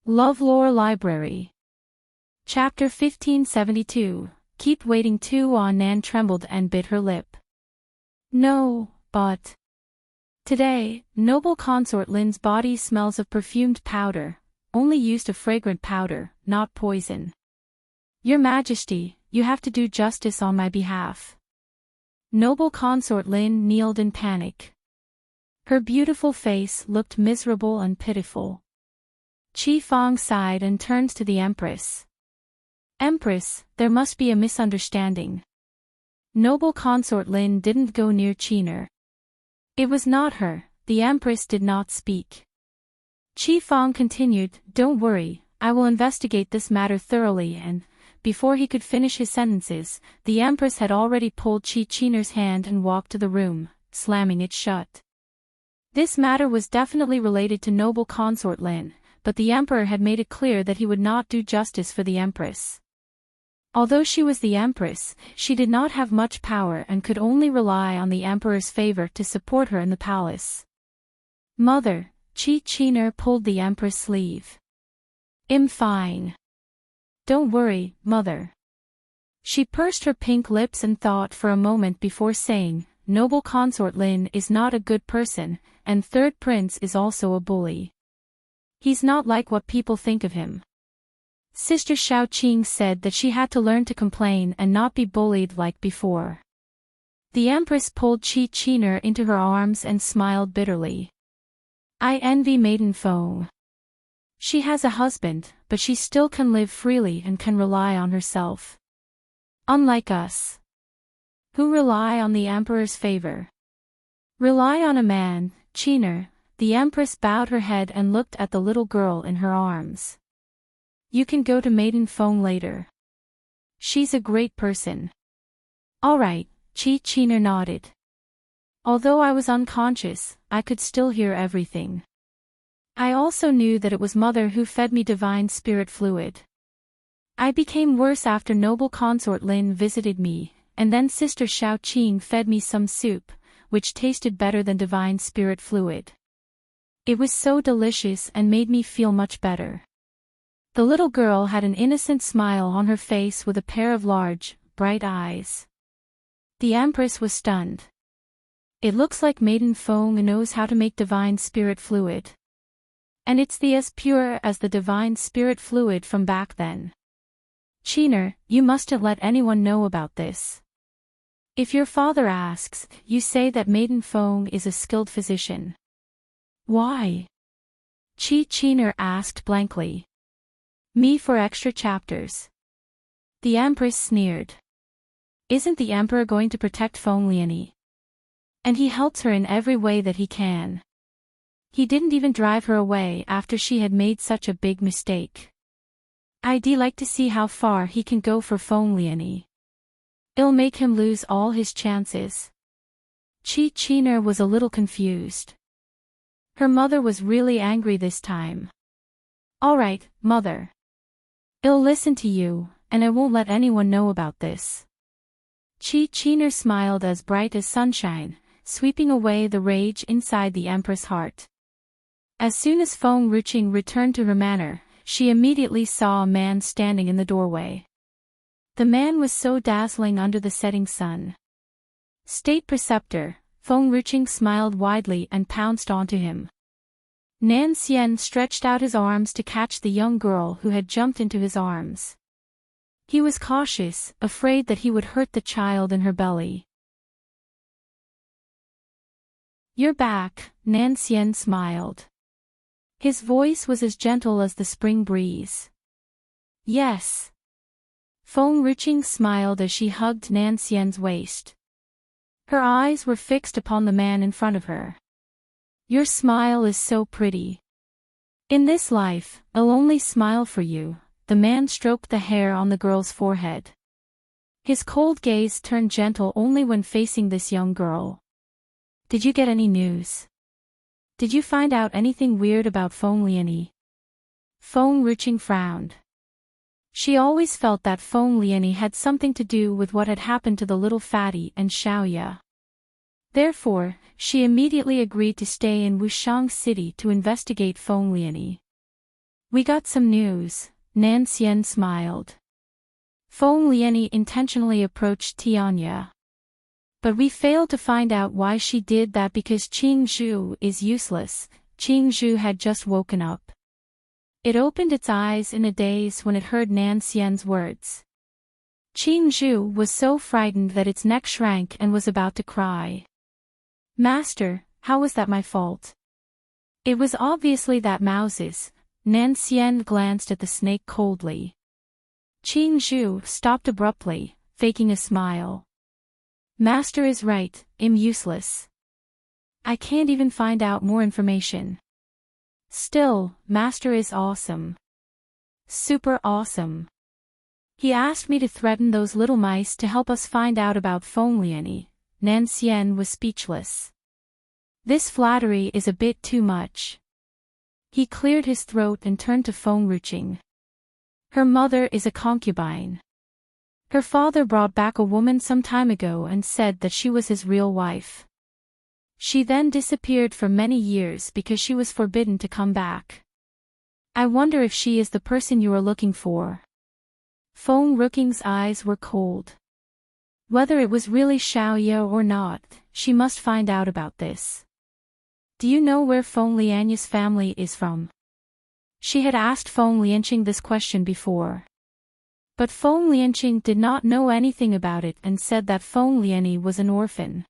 LoveLore Library. Chapter 1572. Keep waiting too. Nan trembled and bit her lip. No, but... Today, noble consort Lin's body smells of perfumed powder, only used a fragrant powder, not poison. Your Majesty, you have to do justice on my behalf. Noble consort Lin kneeled in panic. Her beautiful face looked miserable and pitiful. Qi Fang sighed and turned to the Empress. Empress, there must be a misunderstanding. Noble consort Lin didn't go near Qiner. It was not her, the Empress did not speak. Qi Fang continued, don't worry, I will investigate this matter thoroughly and, before he could finish his sentences, the Empress had already pulled Qiner's hand and walked to the room, slamming it shut. This matter was definitely related to noble consort Lin, but the Emperor had made it clear that he would not do justice for the Empress. Although she was the Empress, she did not have much power and could only rely on the Emperor's favor to support her in the palace. Mother, Qiner pulled the Empress' sleeve. I'm fine. Don't worry, Mother. She pursed her pink lips and thought for a moment before saying, noble consort Lin is not a good person, and third prince is also a bully. He's not like what people think of him. Sister Shaoqing said that she had to learn to complain and not be bullied like before. The Empress pulled Qiner into her arms and smiled bitterly. I envy Maiden Feng. She has a husband, but she still can live freely and can rely on herself. Unlike us, who rely on the Emperor's favor. Rely on a man, Qiner. The Empress bowed her head and looked at the little girl in her arms. You can go to Maiden Feng later. She's a great person. All right, Qiner nodded. Although I was unconscious, I could still hear everything. I also knew that it was Mother who fed me divine spirit fluid. I became worse after noble consort Lin visited me, and then Sister Shaoqing fed me some soup, which tasted better than divine spirit fluid. It was so delicious and made me feel much better. The little girl had an innocent smile on her face with a pair of large, bright eyes. The Empress was stunned. It looks like Maiden Feng knows how to make divine spirit fluid. And it's as pure as the divine spirit fluid from back then. Qiner, you mustn't let anyone know about this. If your father asks, you say that Maiden Feng is a skilled physician. Why? Qiner asked blankly. Me for extra chapters. The Empress sneered. Isn't the Emperor going to protect Feng Liani? And he helps her in every way that he can. He didn't even drive her away after she had made such a big mistake. I'd like to see how far he can go for Feng Liani. It'll make him lose all his chances. Qiner was a little confused. Her mother was really angry this time. All right, Mother. I'll listen to you, and I won't let anyone know about this. Qiner smiled as bright as sunshine, sweeping away the rage inside the Empress' heart. As soon as Feng Ruqing returned to her manor, she immediately saw a man standing in the doorway. The man was so dazzling under the setting sun. State Preceptor, Feng Ruqing smiled widely and pounced onto him. Nan Xian stretched out his arms to catch the young girl who had jumped into his arms. He was cautious, afraid that he would hurt the child in her belly. You're back, Nan Xian smiled. His voice was as gentle as the spring breeze. Yes. Feng Ruqing smiled as she hugged Nan Xian's waist. Her eyes were fixed upon the man in front of her. Your smile is so pretty. In this life, I'll only smile for you. The man stroked the hair on the girl's forehead. His cold gaze turned gentle only when facing this young girl. Did you get any news? Did you find out anything weird about Feng Liani? Feng Ruqing frowned. She always felt that Feng Liani had something to do with what had happened to the little fatty and Xiaoya. Therefore, she immediately agreed to stay in Wushang City to investigate Feng Liani. We got some news, Nan Xian smiled. Feng Lianyi intentionally approached Tianya. But we failed to find out why she did that because Qing Zhu is useless. Qing Zhu had just woken up. It opened its eyes in a daze when it heard Nan Xian's words. Qing Zhu was so frightened that its neck shrank and was about to cry. Master, how was that my fault? It was obviously that mouse's. Nan Xian glanced at the snake coldly. Qing Zhu stopped abruptly, faking a smile. Master is right, I'm useless. I can't even find out more information. Still, Master is awesome. Super awesome. He asked me to threaten those little mice to help us find out about Feng Lianyi. Nan Xian was speechless. This flattery is a bit too much. He cleared his throat and turned to Feng Ruqing. Her mother is a concubine. Her father brought back a woman some time ago and said that she was his real wife. She then disappeared for many years because she was forbidden to come back. I wonder if she is the person you are looking for. Feng Ruqing's eyes were cold. Whether it was really Xiaoye or not, she must find out about this. Do you know where Feng Lianyi's family is from? She had asked Feng Lianqing this question before. But Feng Lianqing did not know anything about it and said that Feng Lianyi was an orphan.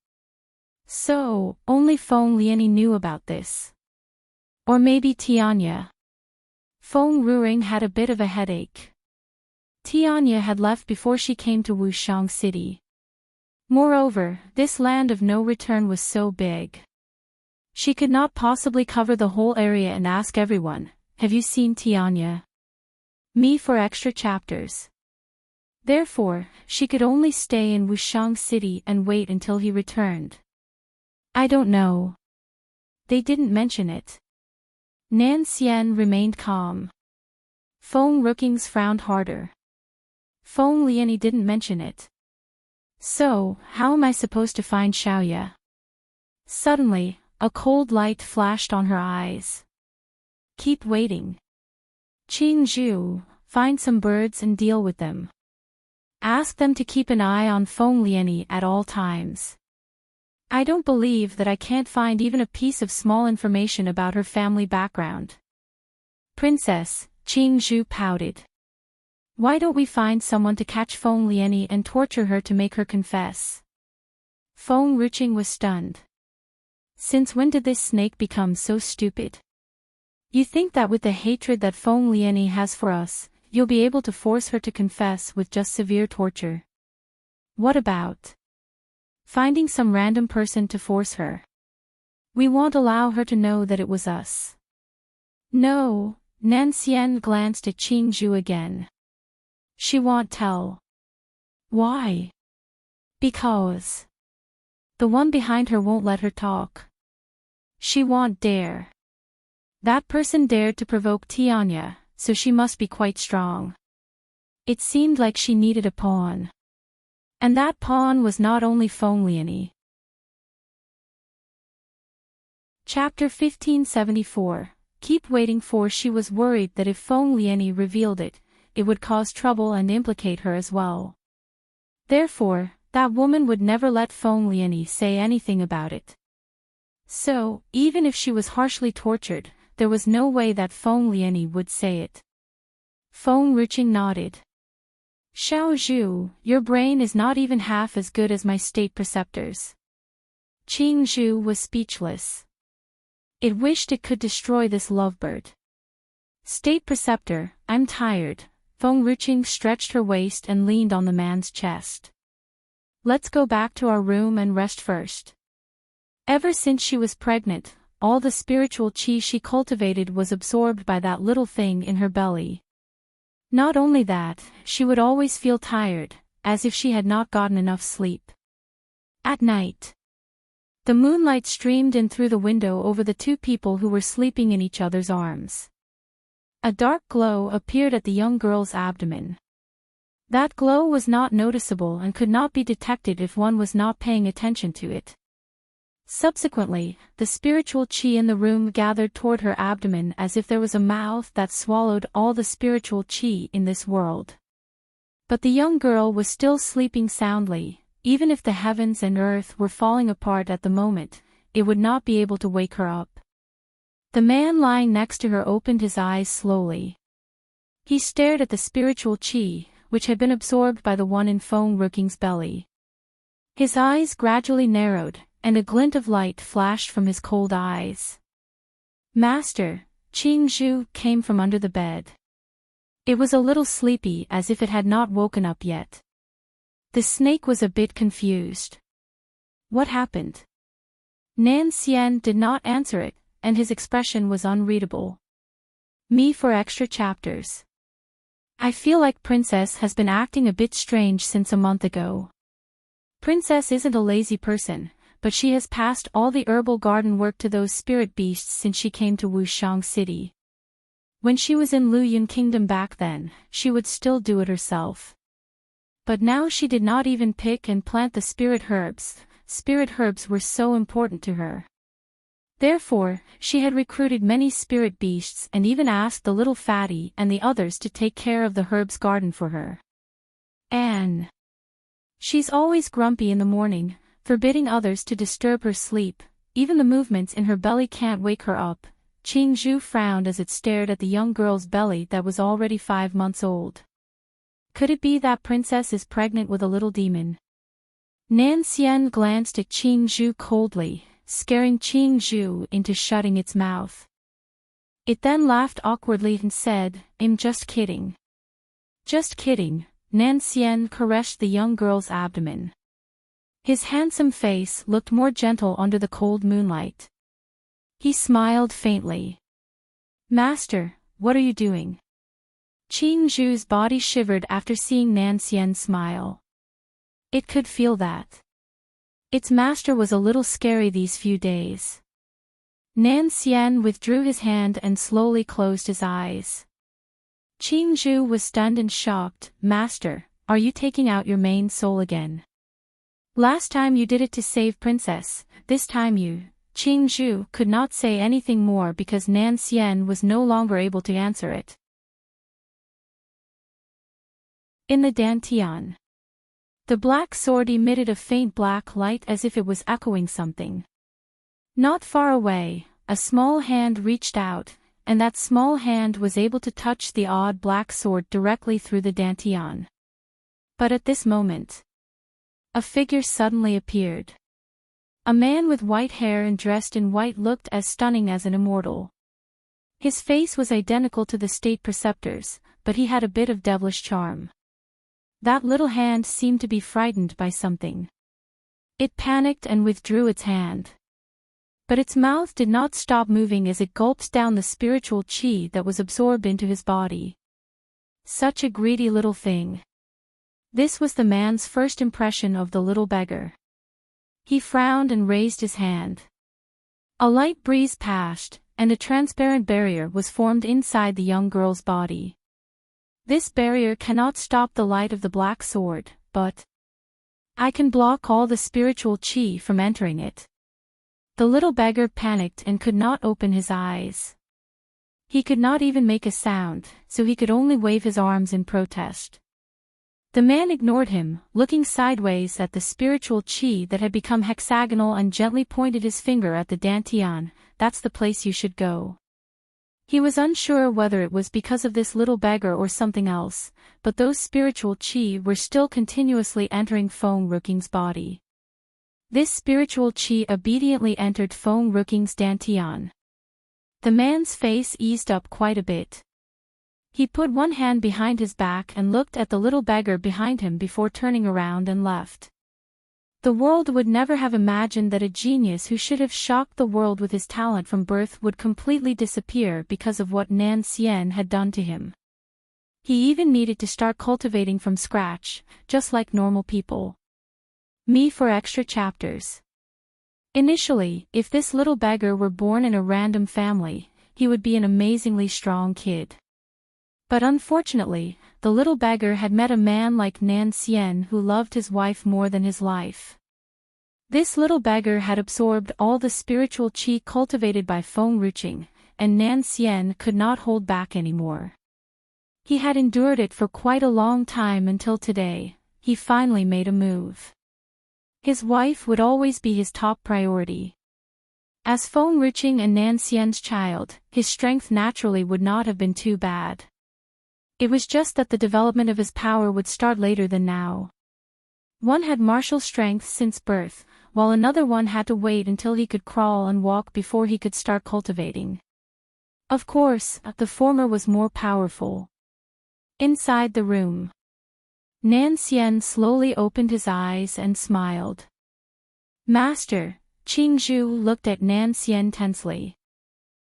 So, only Feng Lianyi knew about this. Or maybe Tianya. Feng Ruqing had a bit of a headache. Tianya had left before she came to Wushang City. Moreover, this land of no return was so big. She could not possibly cover the whole area and ask everyone, have you seen Tianya? Me for extra chapters. Therefore, she could only stay in Wushang City and wait until he returned. I don't know. They didn't mention it. Nan Xian remained calm. Feng Ruqing's frowned harder. Feng Lianyi didn't mention it. So, how am I supposed to find Xiaoye? Suddenly, a cold light flashed on her eyes. Keep waiting. Qing Zhu, find some birds and deal with them. Ask them to keep an eye on Feng Lianyi at all times. I don't believe that I can't find even a piece of small information about her family background. Princess, Qing Zhu pouted. Why don't we find someone to catch Feng Lianyi and torture her to make her confess? Feng Ruqing was stunned. Since when did this snake become so stupid? You think that with the hatred that Feng Lianyi has for us, you'll be able to force her to confess with just severe torture? What about finding some random person to force her? We won't allow her to know that it was us. No, Nan Xian glanced at Qing Zhu again. She won't tell. Why? Because the one behind her won't let her talk. She won't dare. That person dared to provoke Tianya, so she must be quite strong. It seemed like she needed a pawn. And that pawn was not only Feng Lianyi. Chapter 1574. Keep waiting. For she was worried that if Feng Lianyi revealed it, it would cause trouble and implicate her as well. Therefore, that woman would never let Feng Lianyi say anything about it. So, even if she was harshly tortured, there was no way that Feng Lianyi would say it. Feng Ruqing nodded. Xiao Zhu, your brain is not even half as good as my state preceptor's. Qing Zhu was speechless. It wished it could destroy this lovebird. State preceptor, I'm tired. Feng Ruqing stretched her waist and leaned on the man's chest. Let's go back to our room and rest first. Ever since she was pregnant, all the spiritual qi she cultivated was absorbed by that little thing in her belly. Not only that, she would always feel tired, as if she had not gotten enough sleep. At night, the moonlight streamed in through the window over the two people who were sleeping in each other's arms. A dark glow appeared at the young girl's abdomen. That glow was not noticeable and could not be detected if one was not paying attention to it. Subsequently, the spiritual chi in the room gathered toward her abdomen as if there was a mouth that swallowed all the spiritual chi in this world. But the young girl was still sleeping soundly. Even if the heavens and earth were falling apart at the moment, it would not be able to wake her up. The man lying next to her opened his eyes slowly. He stared at the spiritual chi, which had been absorbed by the one in Feng Ruking's belly. His eyes gradually narrowed, and a glint of light flashed from his cold eyes. "Master," Qing Zhu came from under the bed. It was a little sleepy, as if it had not woken up yet. The snake was a bit confused. What happened? Nan Xian did not answer it, and his expression was unreadable. Me for extra chapters. I feel like Princess has been acting a bit strange since a month ago. Princess isn't a lazy person, but she has passed all the herbal garden work to those spirit beasts since she came to Wushang City. When she was in Luyun Kingdom back then, she would still do it herself. But now she did not even pick and plant the spirit herbs. Spirit herbs were so important to her. Therefore, she had recruited many spirit beasts and even asked the little fatty and the others to take care of the herbs garden for her. And she's always grumpy in the morning, forbidding others to disturb her sleep. Even the movements in her belly can't wake her up. Qing Zhu frowned as it stared at the young girl's belly that was already 5 months old. Could it be that Princess is pregnant with a little demon? Nan Xian glanced at Qing Zhu coldly, scaring Qing Zhu into shutting its mouth. It then laughed awkwardly and said, "I'm just kidding." Just kidding. Nan Xian caressed the young girl's abdomen. His handsome face looked more gentle under the cold moonlight. He smiled faintly. "Master, what are you doing?" Qing Zhu's body shivered after seeing Nan Xian smile. It could feel that its master was a little scary these few days. Nan Xian withdrew his hand and slowly closed his eyes. Qing Zhu was stunned and shocked. "Master, are you taking out your main soul again? Last time you did it to save Princess, this time you..." Qing Zhu could not say anything more because Nan Xian was no longer able to answer it. In the Dantian, the black sword emitted a faint black light as if it was echoing something. Not far away, a small hand reached out, and that small hand was able to touch the odd black sword directly through the Dantian. But at this moment, a figure suddenly appeared. A man with white hair and dressed in white looked as stunning as an immortal. His face was identical to the state preceptor's, but he had a bit of devilish charm. That little hand seemed to be frightened by something. It panicked and withdrew its hand. But its mouth did not stop moving as it gulped down the spiritual chi that was absorbed into his body. Such a greedy little thing. This was the man's first impression of the little beggar. He frowned and raised his hand. A light breeze passed, and a transparent barrier was formed inside the young girl's body. This barrier cannot stop the light of the black sword, but I can block all the spiritual chi from entering it. The little beggar panicked and could not open his eyes. He could not even make a sound, so he could only wave his arms in protest. The man ignored him, looking sideways at the spiritual chi that had become hexagonal, and gently pointed his finger at the Dantian. "That's the place you should go." He was unsure whether it was because of this little beggar or something else, but those spiritual chi were still continuously entering Feng Ruking's body. This spiritual chi obediently entered Feng Ruking's Dantian. The man's face eased up quite a bit. He put one hand behind his back and looked at the little beggar behind him before turning around and left. The world would never have imagined that a genius who should have shocked the world with his talent from birth would completely disappear because of what Nan Xian had done to him. He even needed to start cultivating from scratch, just like normal people. Me for extra chapters. Initially, if this little beggar were born in a random family, he would be an amazingly strong kid. But unfortunately, the little beggar had met a man like Nan Xian who loved his wife more than his life. This little beggar had absorbed all the spiritual qi cultivated by Feng Ruqing, and Nan Xian could not hold back anymore. He had endured it for quite a long time until today. He finally made a move. His wife would always be his top priority. As Feng Ruqing and Nan Xian's child, his strength naturally would not have been too bad. It was just that the development of his power would start later than now. One had martial strength since birth, while another one had to wait until he could crawl and walk before he could start cultivating. Of course, the former was more powerful. Inside the room, Nan Xian slowly opened his eyes and smiled. Master, Qingzhu looked at Nan Xian tensely.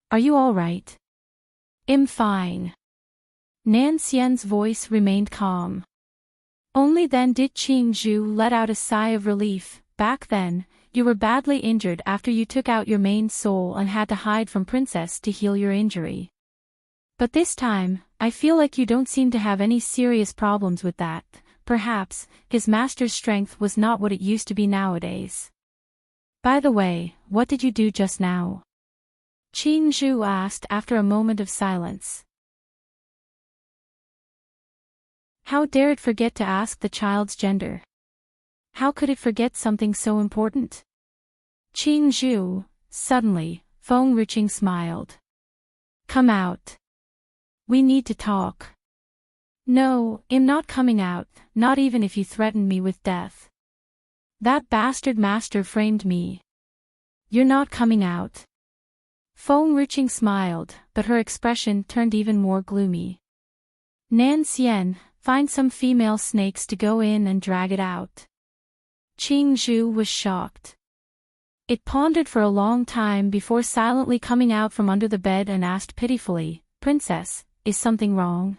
Are you all right? I'm fine. Nan Xian's voice remained calm. Only then did Qingzhu let out a sigh of relief. Back then, you were badly injured after you took out your main soul and had to hide from Princess to heal your injury. But this time, I feel like you don't seem to have any serious problems with that. Perhaps, his master's strength was not what it used to be nowadays. By the way, what did you do just now? Qingzhu asked after a moment of silence. How dare it forget to ask the child's gender? How could it forget something so important? Qingzhu, suddenly, Feng Ruqing smiled. Come out. We need to talk. No, I'm not coming out, not even if you threaten me with death. That bastard master framed me. You're not coming out. Feng Ruqing smiled, but her expression turned even more gloomy. Nan Xian, find some female snakes to go in and drag it out. Qingzhu was shocked. It pondered for a long time before silently coming out from under the bed and asked pitifully, Princess, is something wrong?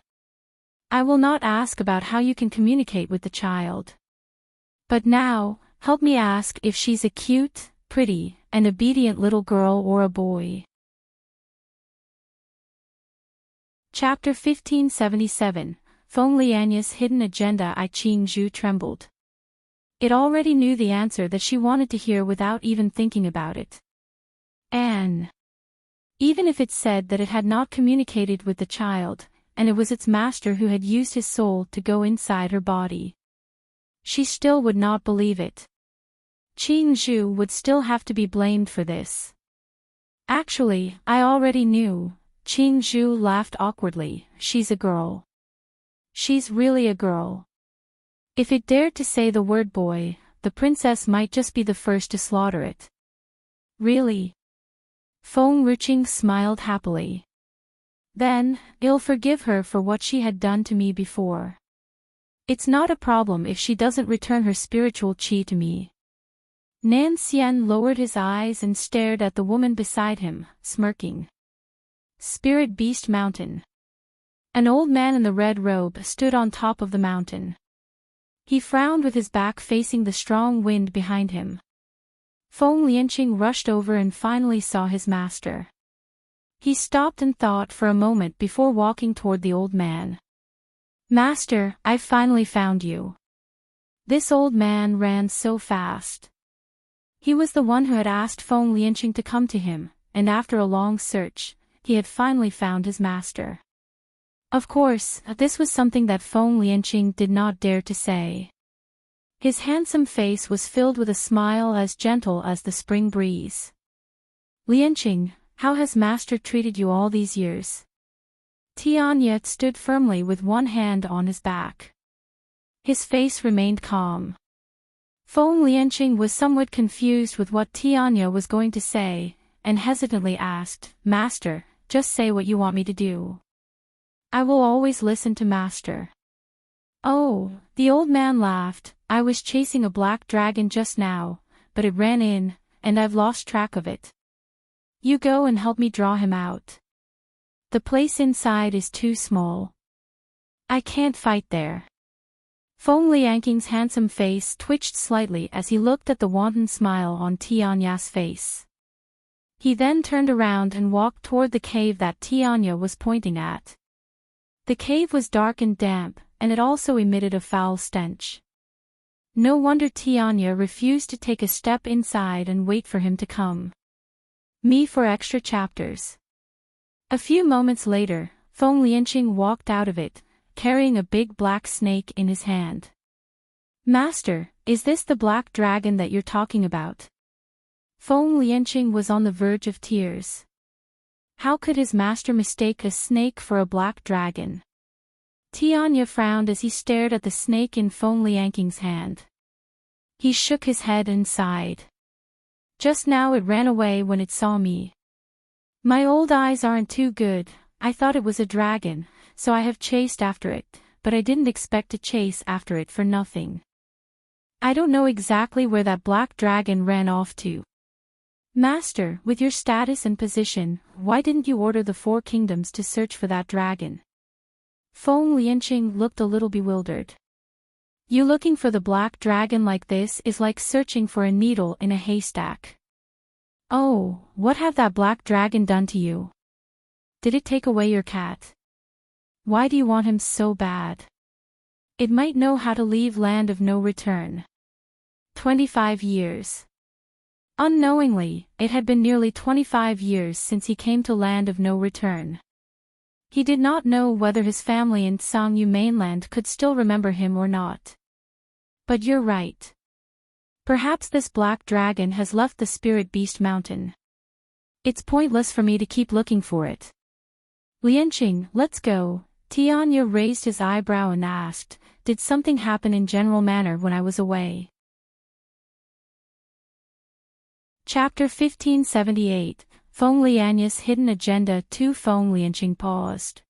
I will not ask about how you can communicate with the child. But now, help me ask if she's a cute, pretty, and obedient little girl or a boy. Chapter 1577, Feng Lianya's Hidden Agenda. Qingzhu trembled. It already knew the answer that she wanted to hear without even thinking about it. And even if it said that it had not communicated with the child, and it was its master who had used his soul to go inside her body, she still would not believe it. Qingzhu would still have to be blamed for this. Actually, I already knew. Qingzhu laughed awkwardly. She's a girl. She's really a girl. If it dared to say the word boy, the princess might just be the first to slaughter it. Really? Feng Ruqing smiled happily. Then, I'll forgive her for what she had done to me before. It's not a problem if she doesn't return her spiritual qi to me. Nan Xian lowered his eyes and stared at the woman beside him, smirking. Spirit Beast Mountain. An old man in the red robe stood on top of the mountain. He frowned with his back facing the strong wind behind him. Feng Lianqing rushed over and finally saw his master. He stopped and thought for a moment before walking toward the old man. Master, I've finally found you. This old man ran so fast. He was the one who had asked Feng Lianqing to come to him, and after a long search, he had finally found his master. Of course, this was something that Feng Lianqing did not dare to say. His handsome face was filled with a smile as gentle as the spring breeze. Lianqing, how has master treated you all these years? Tianya stood firmly with one hand on his back. His face remained calm. Feng Lianqing was somewhat confused with what Tianya was going to say, and hesitantly asked, Master, just say what you want me to do. I will always listen to master. Oh, the old man laughed. I was chasing a black dragon just now, but it ran in, and I've lost track of it. You go and help me draw him out. The place inside is too small. I can't fight there. Feng Lianqing's handsome face twitched slightly as he looked at the wanton smile on Tianya's face. He then turned around and walked toward the cave that Tianya was pointing at. The cave was dark and damp, and it also emitted a foul stench. No wonder Tianya refused to take a step inside and wait for him to come. Me for extra chapters. A few moments later, Feng Lianqing walked out of it, carrying a big black snake in his hand. Master, is this the black dragon that you're talking about? Feng Lianqing was on the verge of tears. How could his master mistake a snake for a black dragon? Tianya frowned as he stared at the snake in Feng Lianqing's hand. He shook his head and sighed. Just now it ran away when it saw me. My old eyes aren't too good. I thought it was a dragon, so I have chased after it, but I didn't expect to chase after it for nothing. I don't know exactly where that black dragon ran off to. Master, with your status and position, why didn't you order the 4 kingdoms to search for that dragon? Feng Lianqing looked a little bewildered. You looking for the black dragon like this is like searching for a needle in a haystack. Oh, what have that black dragon done to you? Did it take away your cat? Why do you want him so bad? It might know how to leave land of no return. 25 years. Unknowingly, it had been nearly 25 years since he came to land of no return. He did not know whether his family in Sangyu mainland could still remember him or not. But you're right. Perhaps this black dragon has left the Spirit Beast Mountain. It's pointless for me to keep looking for it. Lianqing, let's go. Tianya raised his eyebrow and asked, did something happen in general manner when I was away? Chapter 1578, Feng Lianya's Hidden Agenda. Feng Lianqing paused.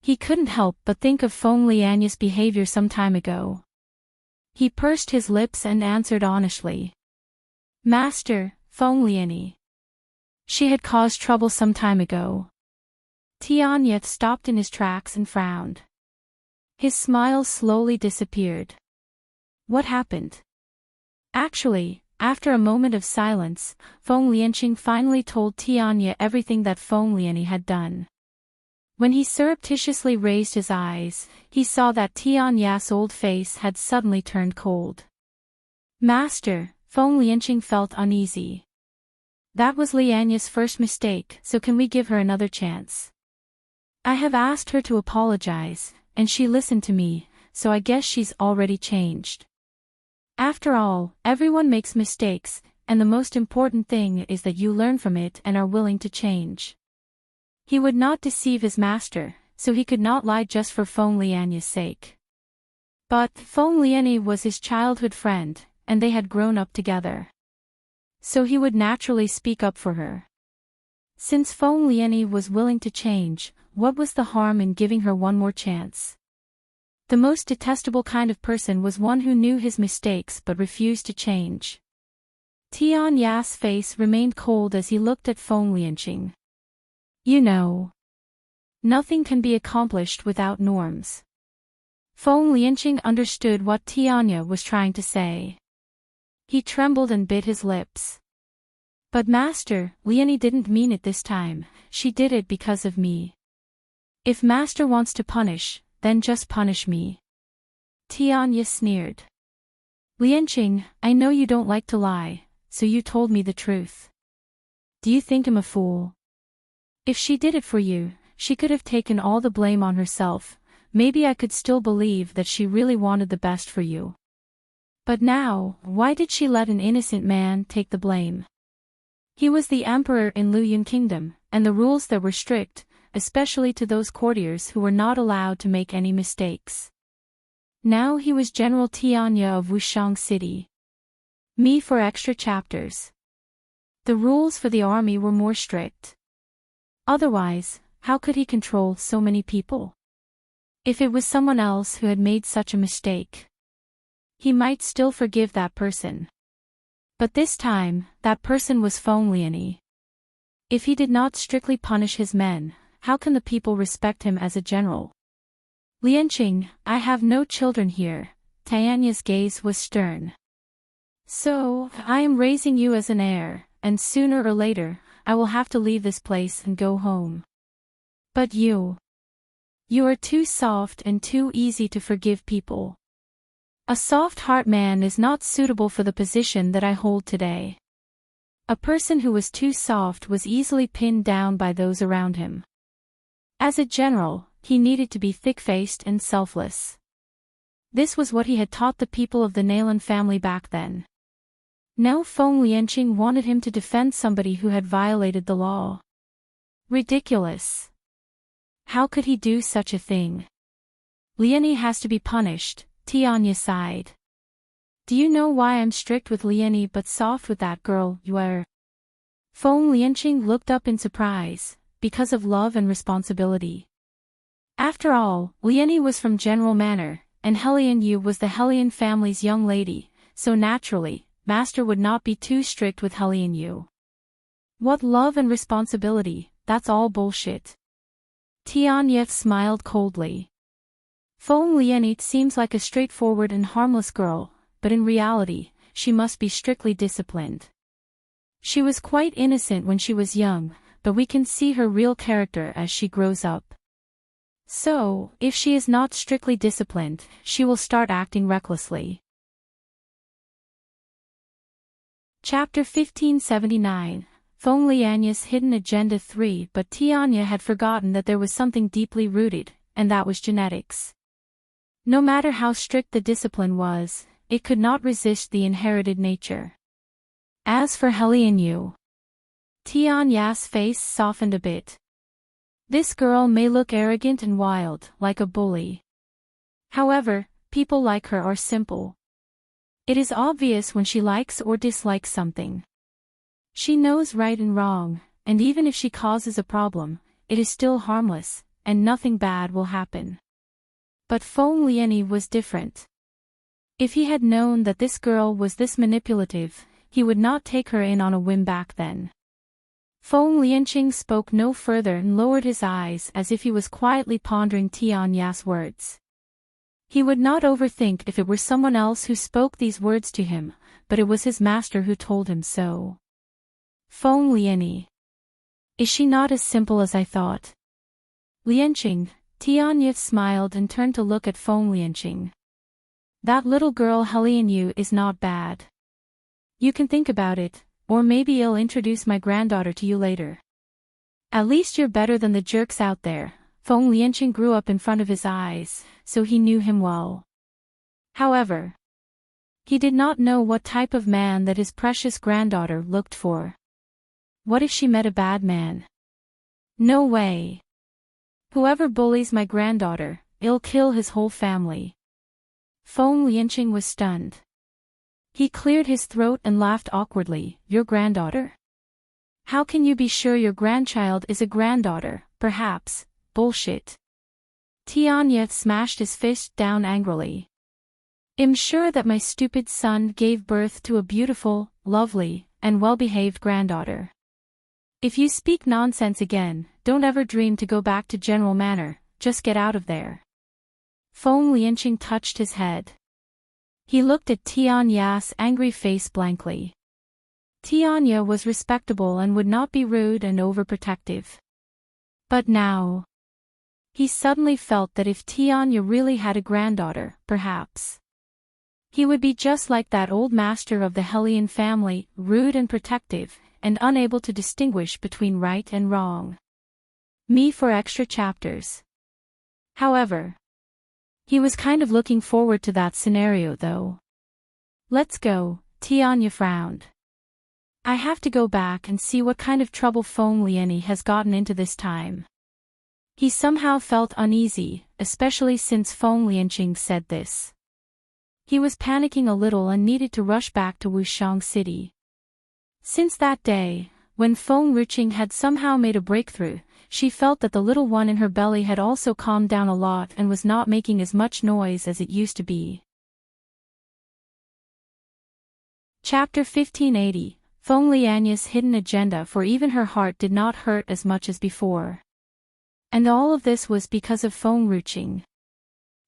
He couldn't help but think of Feng Lianya's behavior some time ago. He pursed his lips and answered honestly. Master, Feng Lianyi. She had caused trouble some time ago. Tianya stopped in his tracks and frowned. His smile slowly disappeared. What happened? Actually, after a moment of silence, Feng Lianqing finally told Tianya everything that Feng Lianyi had done. When he surreptitiously raised his eyes, he saw that Tianya's old face had suddenly turned cold. Master, Feng Lianqing felt uneasy. That was Lianya's first mistake, so can we give her another chance? I have asked her to apologize, and she listened to me, so I guess she's already changed. After all, everyone makes mistakes, and the most important thing is that you learn from it and are willing to change. He would not deceive his master, so he could not lie just for Feng Lianya's sake. But Feng Lianyi was his childhood friend, and they had grown up together. So he would naturally speak up for her. Since Feng Lianyi was willing to change, what was the harm in giving her one more chance? The most detestable kind of person was one who knew his mistakes but refused to change. Tianya's face remained cold as he looked at Feng Lianqing. You know, nothing can be accomplished without norms. Feng Lianqing understood what Tianya was trying to say. He trembled and bit his lips. But Master, Lianyi didn't mean it this time, she did it because of me. If Master wants to punish, then just punish me. Tianya sneered. Lianqing, I know you don't like to lie, so you told me the truth. Do you think I'm a fool? If she did it for you, she could have taken all the blame on herself. Maybe I could still believe that she really wanted the best for you. But now, why did she let an innocent man take the blame? He was the emperor in Luyun Kingdom, and the rules there were strict, especially to those courtiers who were not allowed to make any mistakes. Now he was General Tianya of Wushang City. Me for extra chapters. The rules for the army were more strict. Otherwise, how could he control so many people? If it was someone else who had made such a mistake, he might still forgive that person. But this time, that person was Feng Lianyi. If he did not strictly punish his men, how can the people respect him as a general? Lianqing, I have no children here. Tianya's gaze was stern. So, I am raising you as an heir, and sooner or later, I will have to leave this place and go home. But you are too soft and too easy to forgive people. A soft heart man is not suitable for the position that I hold today. A person who was too soft was easily pinned down by those around him. As a general, he needed to be thick-faced and selfless. This was what he had taught the people of the Nalan family back then. Now Feng Lianqing wanted him to defend somebody who had violated the law. Ridiculous. How could he do such a thing? Lianyi has to be punished, Tianya sighed. Do you know why I'm strict with Lianyi but soft with that girl, Yuer? Feng Lianqing looked up in surprise, because of love and responsibility. After all, Lianyi was from General Manor, and Helian Yu was the Helian family's young lady, so naturally, Master would not be too strict with Helian Yu. What love and responsibility, that's all bullshit. Tianya smiled coldly. Feng Lianyi seems like a straightforward and harmless girl, but in reality, she must be strictly disciplined. She was quite innocent when she was young, but we can see her real character as she grows up. So, if she is not strictly disciplined, she will start acting recklessly. Chapter 1579, Feng Lianyi's Hidden Agenda 3. But Tianya had forgotten that there was something deeply rooted, and that was genetics. No matter how strict the discipline was, it could not resist the inherited nature. As for Helian Yu, Tianya's face softened a bit. This girl may look arrogant and wild, like a bully. However, people like her are simple. It is obvious when she likes or dislikes something. She knows right and wrong, and even if she causes a problem, it is still harmless, and nothing bad will happen. But Feng Lianyi was different. If he had known that this girl was this manipulative, he would not take her in on a whim back then. Feng Lianqing spoke no further and lowered his eyes as if he was quietly pondering Tianya's words. He would not overthink if it were someone else who spoke these words to him, but it was his master who told him so. Feng Lianyi. Is she not as simple as I thought? Lianqing, Tianya smiled and turned to look at Feng Lianqing. That little girl Helian Yu is not bad. You can think about it, or maybe I'll introduce my granddaughter to you later. At least you're better than the jerks out there. Feng Lianqing grew up in front of his eyes, so he knew him well. However, he did not know what type of man that his precious granddaughter looked for. What if she met a bad man? No way. Whoever bullies my granddaughter, it'll kill his whole family. Feng Lianqing was stunned. He cleared his throat and laughed awkwardly. Your granddaughter? How can you be sure your grandchild is a granddaughter? Perhaps. Bullshit. Tianya smashed his fist down angrily. I'm sure that my stupid son gave birth to a beautiful, lovely, and well-behaved granddaughter. If you speak nonsense again, don't ever dream to go back to General Manor, just get out of there. Feng Lianqing touched his head. He looked at Tianya's angry face blankly. Tianya was respectable and would not be rude and overprotective. But now, he suddenly felt that if Tianya really had a granddaughter, perhaps he would be just like that old master of the Helian family, rude and protective, and unable to distinguish between right and wrong. Me for extra chapters. However, he was kind of looking forward to that scenario though. Let's go, Tianya frowned. I have to go back and see what kind of trouble Feng Lianyi has gotten into this time. He somehow felt uneasy, especially since Feng Lianqing said this. He was panicking a little and needed to rush back to Wushang City. Since that day, when Feng Lianqing had somehow made a breakthrough, she felt that the little one in her belly had also calmed down a lot and was not making as much noise as it used to be. Chapter 1580, Feng Lianyi's Hidden Agenda. For even her heart did not hurt as much as before. And all of this was because of Feng Lianqing.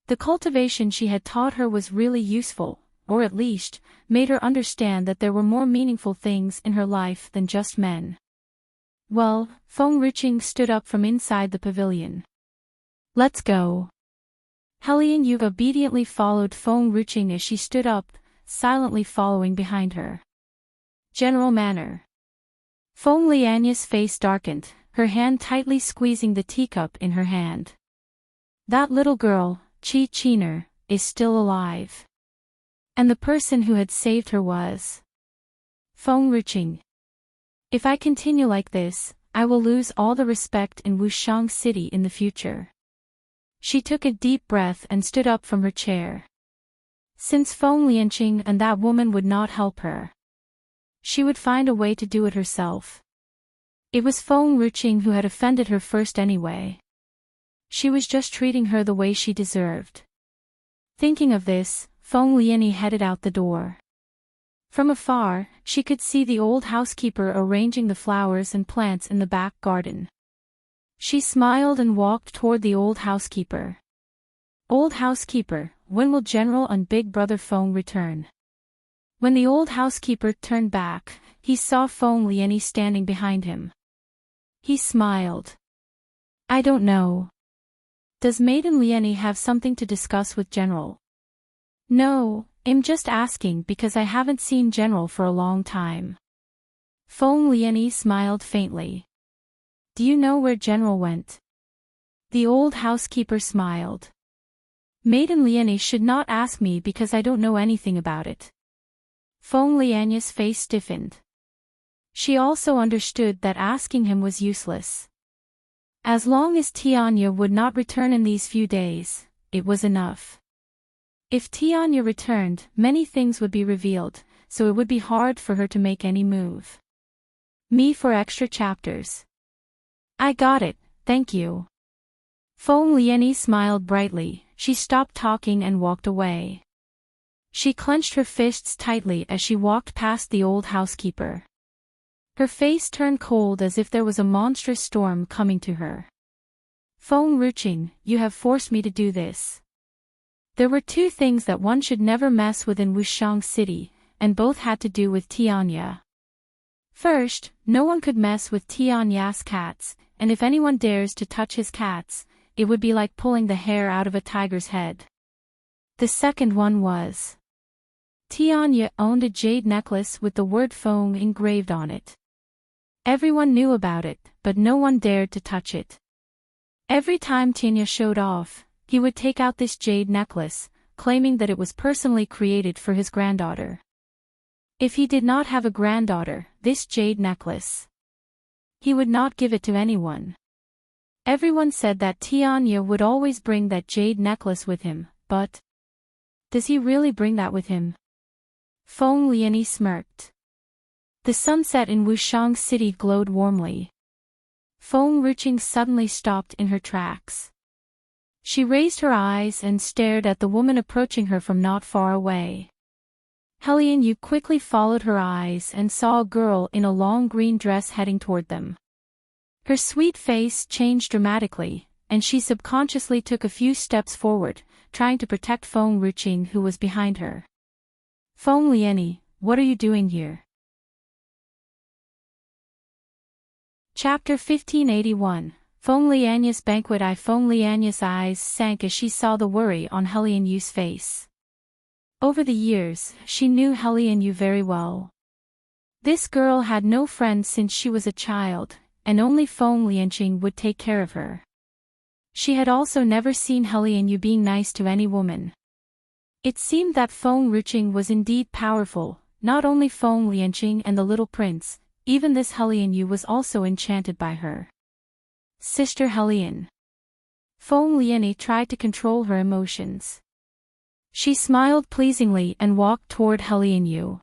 The cultivation she had taught her was really useful, or at least, made her understand that there were more meaningful things in her life than just men. Well, Feng Lianqing stood up from inside the pavilion. Let's go. Helian Yu obediently followed Feng Ruqing as she stood up, silently following behind her. General manner. Feng Lianya's face darkened, her hand tightly squeezing the teacup in her hand. That little girl, Qi Qiner, is still alive. And the person who had saved her was Feng Ruqing. If I continue like this, I will lose all the respect in Wushang City in the future. She took a deep breath and stood up from her chair. Since Feng Lianqing and that woman would not help her, she would find a way to do it herself. It was Feng Ruqing who had offended her first anyway. She was just treating her the way she deserved. Thinking of this, Feng Lianyi headed out the door. From afar, she could see the old housekeeper arranging the flowers and plants in the back garden. She smiled and walked toward the old housekeeper. Old housekeeper, when will General and Big Brother Feng return? When the old housekeeper turned back, he saw Feng Lianyi standing behind him. He smiled. I don't know. Does Maiden Lianyi have something to discuss with General? No, I'm just asking because I haven't seen General for a long time. Feng Lianyi smiled faintly. Do you know where General went? The old housekeeper smiled. Maiden Lianyi should not ask me because I don't know anything about it. Feng Lianya's face stiffened. She also understood that asking him was useless. As long as Tianya would not return in these few days, it was enough. If Tianya returned, many things would be revealed, so it would be hard for her to make any move. Me for extra chapters. I got it, thank you. Feng Lianyi smiled brightly, she stopped talking and walked away. She clenched her fists tightly as she walked past the old housekeeper. Her face turned cold as if there was a monstrous storm coming to her. Feng Ruqing, you have forced me to do this. There were two things that one should never mess with in Wushang City, and both had to do with Tianya. First, no one could mess with Tianya's cats, and if anyone dares to touch his cats, it would be like pulling the hair out of a tiger's head. The second one was Tianya owned a jade necklace with the word Feng engraved on it. Everyone knew about it, but no one dared to touch it. Every time Tianya showed off, he would take out this jade necklace, claiming that it was personally created for his granddaughter. If he did not have a granddaughter, this jade necklace, he would not give it to anyone. Everyone said that Tianya would always bring that jade necklace with him, but does he really bring that with him? Feng Lianyi smirked. The sunset in Wushang City glowed warmly. Feng Ruqing suddenly stopped in her tracks. She raised her eyes and stared at the woman approaching her from not far away. Helian Yu quickly followed her eyes and saw a girl in a long green dress heading toward them. Her sweet face changed dramatically, and she subconsciously took a few steps forward, trying to protect Feng Ruqing who was behind her. Feng Lianyi, what are you doing here? Chapter 1581, Feng Lianya's Banquet. Feng Lianya's eyes sank as she saw the worry on Helian Yu's face. Over the years, she knew Helian Yu very well. This girl had no friends since she was a child, and only Feng Lianqing would take care of her. She had also never seen Helian Yu being nice to any woman. It seemed that Feng Ruqing was indeed powerful, not only Feng Lianqing and the little prince, even this Helian Yu was also enchanted by her. Sister Helian. Feng Lianyi tried to control her emotions. She smiled pleasingly and walked toward Helian Yu.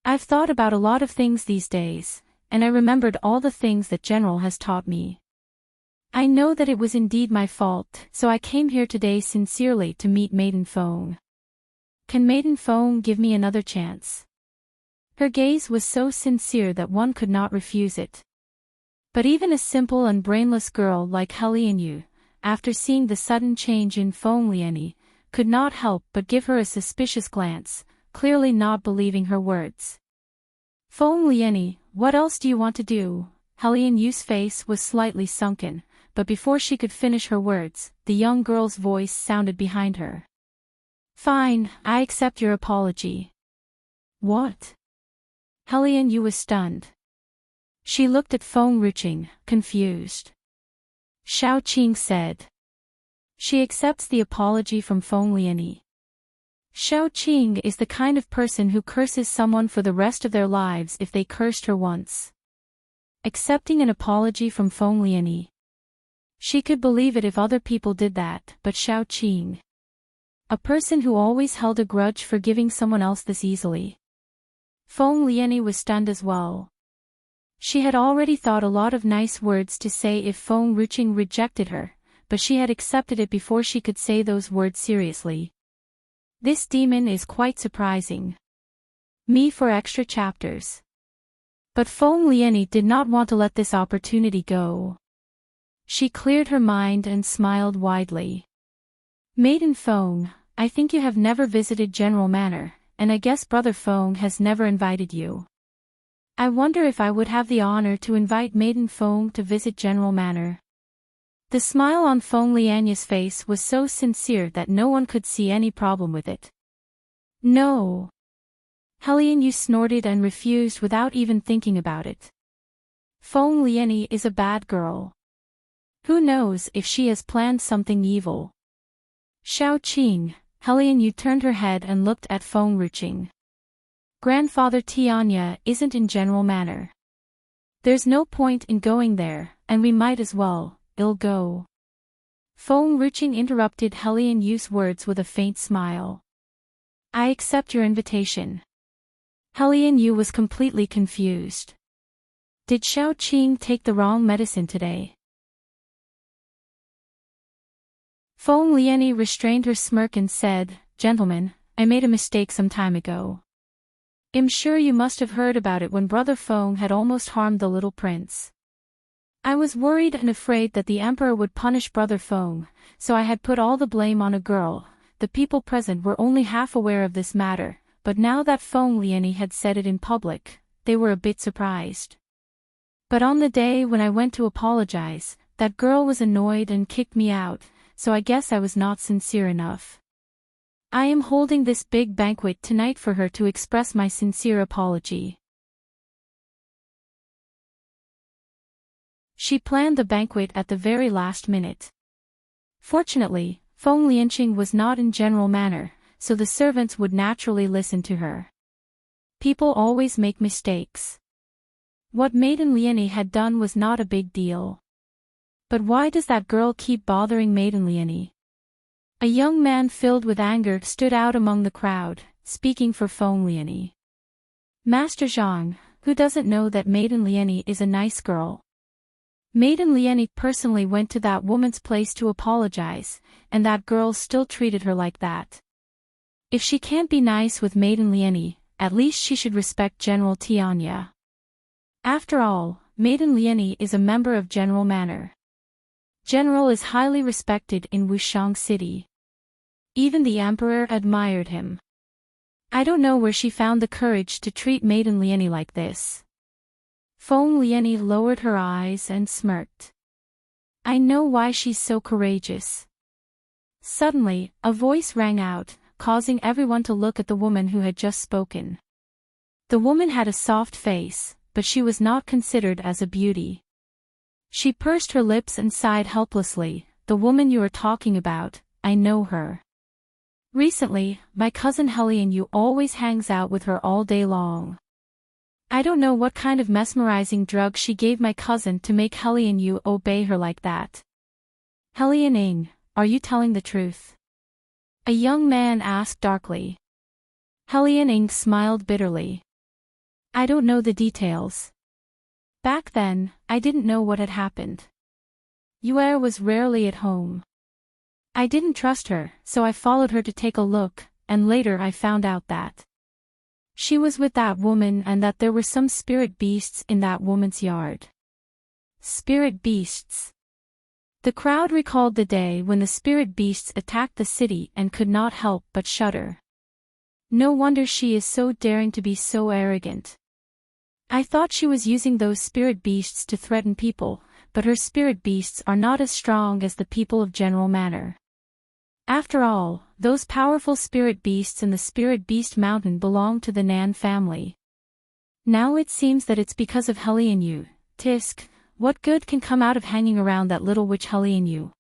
I've thought about a lot of things these days, and I remembered all the things that General has taught me. I know that it was indeed my fault, so I came here today sincerely to meet Maiden Feng. Can Maiden Feng give me another chance? Her gaze was so sincere that one could not refuse it. But even a simple and brainless girl like Helian Yu, after seeing the sudden change in Feng Lianyi, could not help but give her a suspicious glance, clearly not believing her words. Feng Lianyi, what else do you want to do? Helian Yu's face was slightly sunken, but before she could finish her words, the young girl's voice sounded behind her. Fine, I accept your apology. What? Helian Yu was stunned. She looked at Feng Ruching, confused. Xiao Qing said. She accepts the apology from Feng Lianyi. Xiao Qing is the kind of person who curses someone for the rest of their lives if they cursed her once. Accepting an apology from Feng Lianyi. She could believe it if other people did that, but Xiao Qing. A person who always held a grudge forgiving someone else this easily. Feng Lianyi was stunned as well. She had already thought a lot of nice words to say if Feng Ruching rejected her, but she had accepted it before she could say those words seriously. This demon is quite surprising. Me for extra chapters. But Feng Lianyi did not want to let this opportunity go. She cleared her mind and smiled widely. Maiden Feng, I think you have never visited General Manor, and I guess Brother Feng has never invited you. I wonder if I would have the honor to invite Maiden Feng to visit General Manor. The smile on Feng Lianyi's face was so sincere that no one could see any problem with it. No. Helian Yu snorted and refused without even thinking about it. Feng Lianyi is a bad girl. Who knows if she has planned something evil. Xiao Qing, Helian Yu turned her head and looked at Feng Ruching. Grandfather Tianya isn't in General Manor. There's no point in going there, and we might as well, ill go. Feng Ruching interrupted Helian Yu's words with a faint smile. I accept your invitation. Helian Yu was completely confused. Did Xiao Qing take the wrong medicine today? Feng Lianyi restrained her smirk and said, Gentlemen, I made a mistake some time ago. I'm sure you must have heard about it when Brother Feng had almost harmed the little prince. I was worried and afraid that the emperor would punish Brother Feng, so I had put all the blame on a girl. The people present were only half aware of this matter, but now that Feng Lianyi had said it in public, they were a bit surprised. But on the day when I went to apologize, that girl was annoyed and kicked me out, so I guess I was not sincere enough. I am holding this big banquet tonight for her to express my sincere apology. She planned the banquet at the very last minute. Fortunately, Feng Lianqing was not in General Manor, so the servants would naturally listen to her. People always make mistakes. What Maiden Lianyi had done was not a big deal. But why does that girl keep bothering Maiden Lianyi? A young man filled with anger stood out among the crowd, speaking for Feng Lianyi. Master Zhang, who doesn't know that Maiden Lianyi is a nice girl? Maiden Lianyi personally went to that woman's place to apologize, and that girl still treated her like that. If she can't be nice with Maiden Lianyi, at least she should respect General Tianya. After all, Maiden Lianyi is a member of General Manor. General is highly respected in Wushang City. Even the emperor admired him. I don't know where she found the courage to treat Maiden Lianyi like this. Feng Lianyi lowered her eyes and smirked. I know why she's so courageous. Suddenly, a voice rang out, causing everyone to look at the woman who had just spoken. The woman had a soft face, but she was not considered as a beauty. She pursed her lips and sighed helplessly. The woman you are talking about, I know her. Recently, my cousin Helian Yu always hangs out with her all day long. I don't know what kind of mesmerizing drug she gave my cousin to make Helian Yu obey her like that. Helian Ing, are you telling the truth? A young man asked darkly. Helian Ing smiled bitterly. I don't know the details. Back then, I didn't know what had happened. Yuer was rarely at home. I didn't trust her, so I followed her to take a look, and later I found out that she was with that woman and that there were some spirit beasts in that woman's yard. Spirit beasts. The crowd recalled the day when the spirit beasts attacked the city and could not help but shudder. No wonder she is so daring to be so arrogant. I thought she was using those spirit beasts to threaten people, but her spirit beasts are not as strong as the people of General Manor. After all, those powerful spirit beasts in the Spirit Beast Mountain belong to the Nan family. Now it seems that it's because of Hellionu. Tisk, what good can come out of hanging around that little witch Hellionu?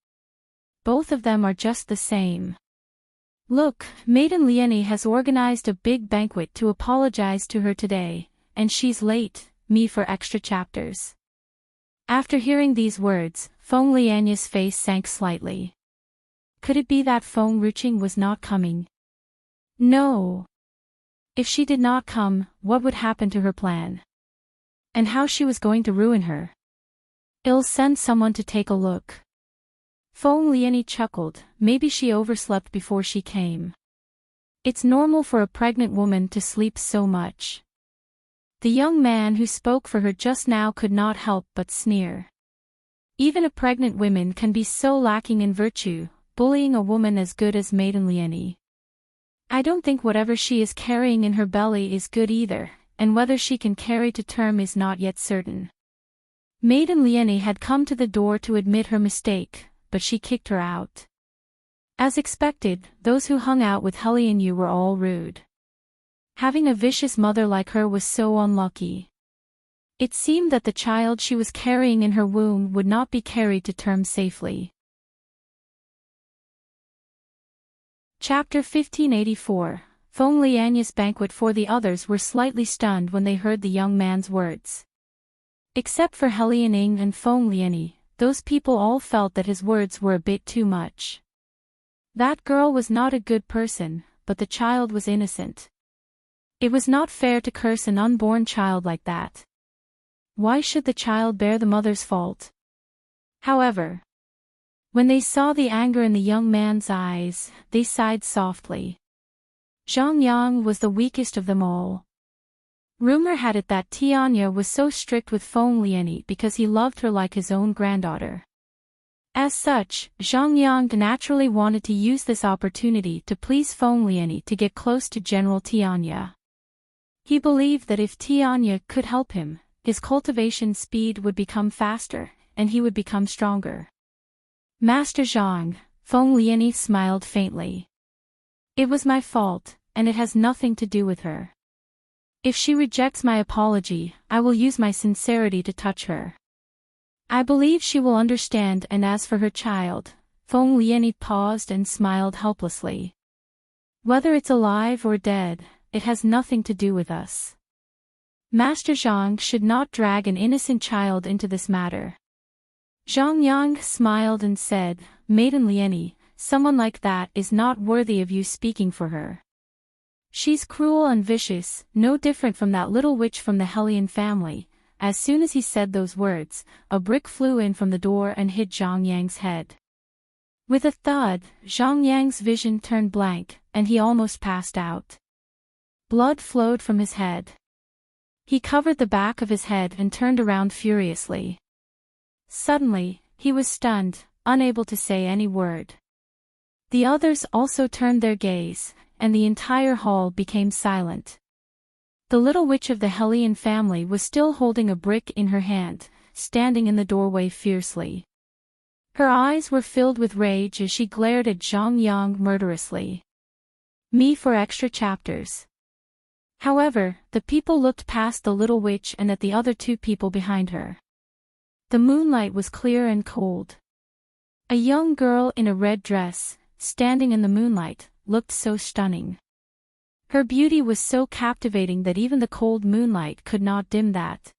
Both of them are just the same. Look, Maiden Lieni has organized a big banquet to apologize to her today, and she's late, me for extra chapters. After hearing these words, Feng Lianya's face sank slightly. Could it be that Feng Ruqing was not coming? No. If she did not come, what would happen to her plan? And how she was going to ruin her? I'll send someone to take a look. Feng Lieni chuckled, maybe she overslept before she came. It's normal for a pregnant woman to sleep so much. The young man who spoke for her just now could not help but sneer. Even a pregnant woman can be so lacking in virtue, bullying a woman as good as Maiden Lieni. I don't think whatever she is carrying in her belly is good either, and whether she can carry to term is not yet certain. Maiden Lieni had come to the door to admit her mistake, but she kicked her out. As expected, those who hung out with Hellionu were all rude. Having a vicious mother like her was so unlucky. It seemed that the child she was carrying in her womb would not be carried to term safely. Chapter 1584. Feng Lianya's banquet. For the others were slightly stunned when they heard the young man's words. Except for Hellianing and Feng Lieni, those people all felt that his words were a bit too much. That girl was not a good person, but the child was innocent. It was not fair to curse an unborn child like that. Why should the child bear the mother's fault? However, when they saw the anger in the young man's eyes, they sighed softly. Zhang Yang was the weakest of them all. Rumor had it that Tianya was so strict with Feng Lieni because he loved her like his own granddaughter. As such, Zhang Yang naturally wanted to use this opportunity to please Feng Lieni to get close to General Tianya. He believed that if Tianya could help him, his cultivation speed would become faster, and he would become stronger. Master Zhang, Feng Lieni smiled faintly. It was my fault, and it has nothing to do with her. If she rejects my apology, I will use my sincerity to touch her. I believe she will understand. And as for her child, Feng Lieni paused and smiled helplessly. Whether it's alive or dead, it has nothing to do with us. Master Zhang should not drag an innocent child into this matter. Zhang Yang smiled and said, Maiden Lieni, someone like that is not worthy of you speaking for her. She's cruel and vicious, no different from that little witch from the Hellion family. As soon as he said those words, a brick flew in from the door and hit Zhang Yang's head. With a thud, Zhang Yang's vision turned blank, and he almost passed out. Blood flowed from his head. He covered the back of his head and turned around furiously. Suddenly, he was stunned, unable to say any word. The others also turned their gaze, and the entire hall became silent. The little witch of the Hellion family was still holding a brick in her hand, standing in the doorway fiercely. Her eyes were filled with rage as she glared at Zhang Yang murderously. Me for extra chapters. However, the people looked past the little witch and at the other two people behind her. The moonlight was clear and cold. A young girl in a red dress, standing in the moonlight, looked so stunning. Her beauty was so captivating that even the cold moonlight could not dim that.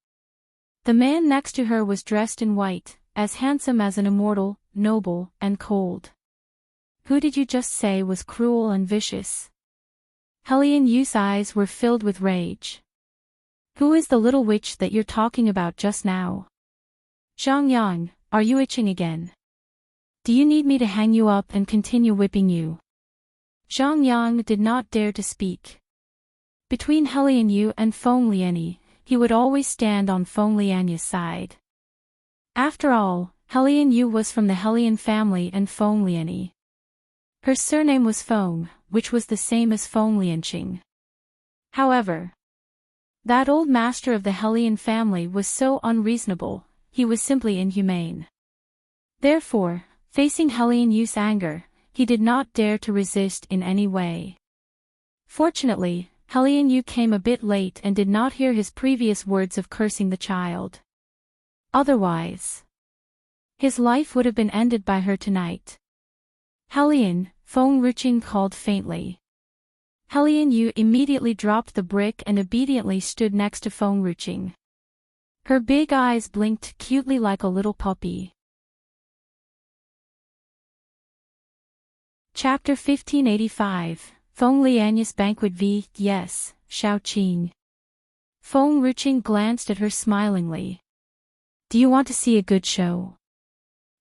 The man next to her was dressed in white, as handsome as an immortal, noble, and cold. Who did you just say was cruel and vicious? Hellion Yu's eyes were filled with rage. Who is the little witch that you're talking about just now? Zhang Yang, are you itching again? Do you need me to hang you up and continue whipping you? Zhang Yang did not dare to speak. Between Hellion Yu and Feng Lieni, he would always stand on Feng Lianya's side. After all, Hellion Yu was from the Hellion family and Feng Lieni. Her surname was Feng, which was the same as Feng Lianqing. However, that old master of the Hellion family was so unreasonable, he was simply inhumane. Therefore, facing Helian Yu's anger, he did not dare to resist in any way. Fortunately, Helian Yu came a bit late and did not hear his previous words of cursing the child. Otherwise, his life would have been ended by her tonight. Helian, Feng Ruqing called faintly. Helian Yu immediately dropped the brick and obediently stood next to Feng Ruqing. Her big eyes blinked cutely like a little puppy. Chapter 1585, Feng Lianya's Banquet v. Yes, Shaoqing. Feng Ruqing glanced at her smilingly. Do you want to see a good show?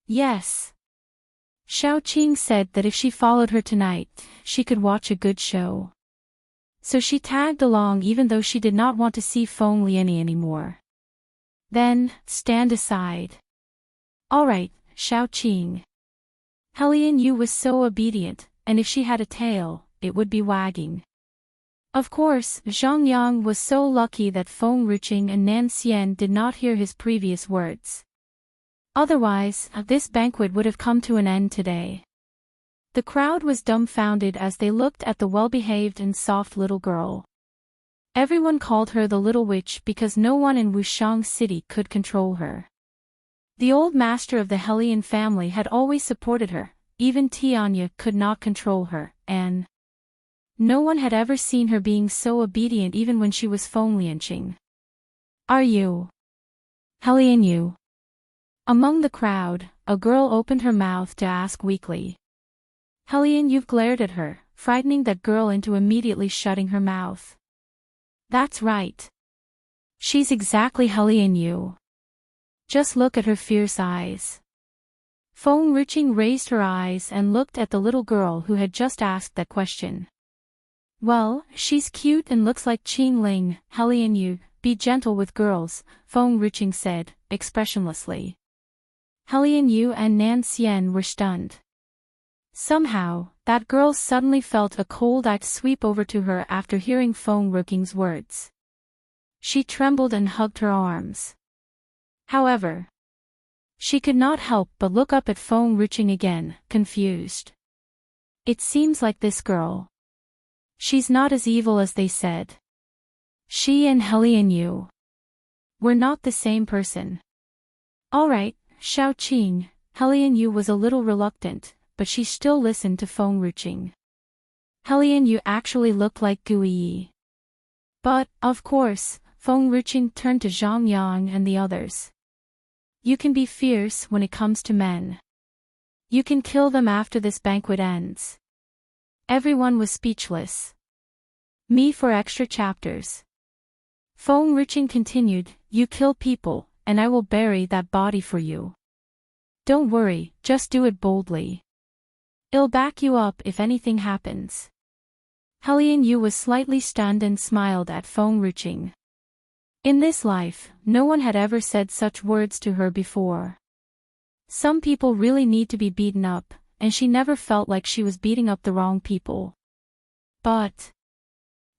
Yes. Shaoqing said that if she followed her tonight, she could watch a good show. So she tagged along even though she did not want to see Feng Lianya anymore. Then, stand aside. Alright, Shaoqing. Helian Yu was so obedient, and if she had a tail, it would be wagging. Of course, Zhang Yang was so lucky that Feng Ruqing and Nan Xian did not hear his previous words. Otherwise, this banquet would have come to an end today. The crowd was dumbfounded as they looked at the well-behaved and soft little girl. Everyone called her the Little Witch because no one in Wushang City could control her. The old master of the Helian family had always supported her, even Tianya could not control her, and no one had ever seen her being so obedient even when she was Feng Lianqing. Are you Helian Yu? Among the crowd, a girl opened her mouth to ask weakly. Helian Yu glared at her, frightening that girl into immediately shutting her mouth. That's right. She's exactly Helian Yu. Just look at her fierce eyes. Feng Ruqing raised her eyes and looked at the little girl who had just asked that question. Well, she's cute and looks like Qing Ling. Helian Yu, be gentle with girls, Feng Ruqing said, expressionlessly. Helian Yu and Nan Xian were stunned. Somehow, that girl suddenly felt a cold ice sweep over to her after hearing Feng Ruqing's words. She trembled and hugged her arms. However, she could not help but look up at Feng Ruqing again, confused. It seems like this girl. She's not as evil as they said. She and Helian Yu were not the same person. Alright, Shaoqing. Helian Yu was a little reluctant, but she still listened to Feng Ruqing. Helian Yu actually looked like Gui. But, of course, Feng Ruqing turned to Zhang Yang and the others. You can be fierce when it comes to men. You can kill them after this banquet ends. Everyone was speechless. Me for extra chapters. Feng Ruqing continued, you kill people, and I will bury that body for you. Don't worry, just do it boldly. I'll back you up if anything happens. Helian Yu was slightly stunned and smiled at Feng Ruqing. In this life, no one had ever said such words to her before. Some people really need to be beaten up, and she never felt like she was beating up the wrong people. But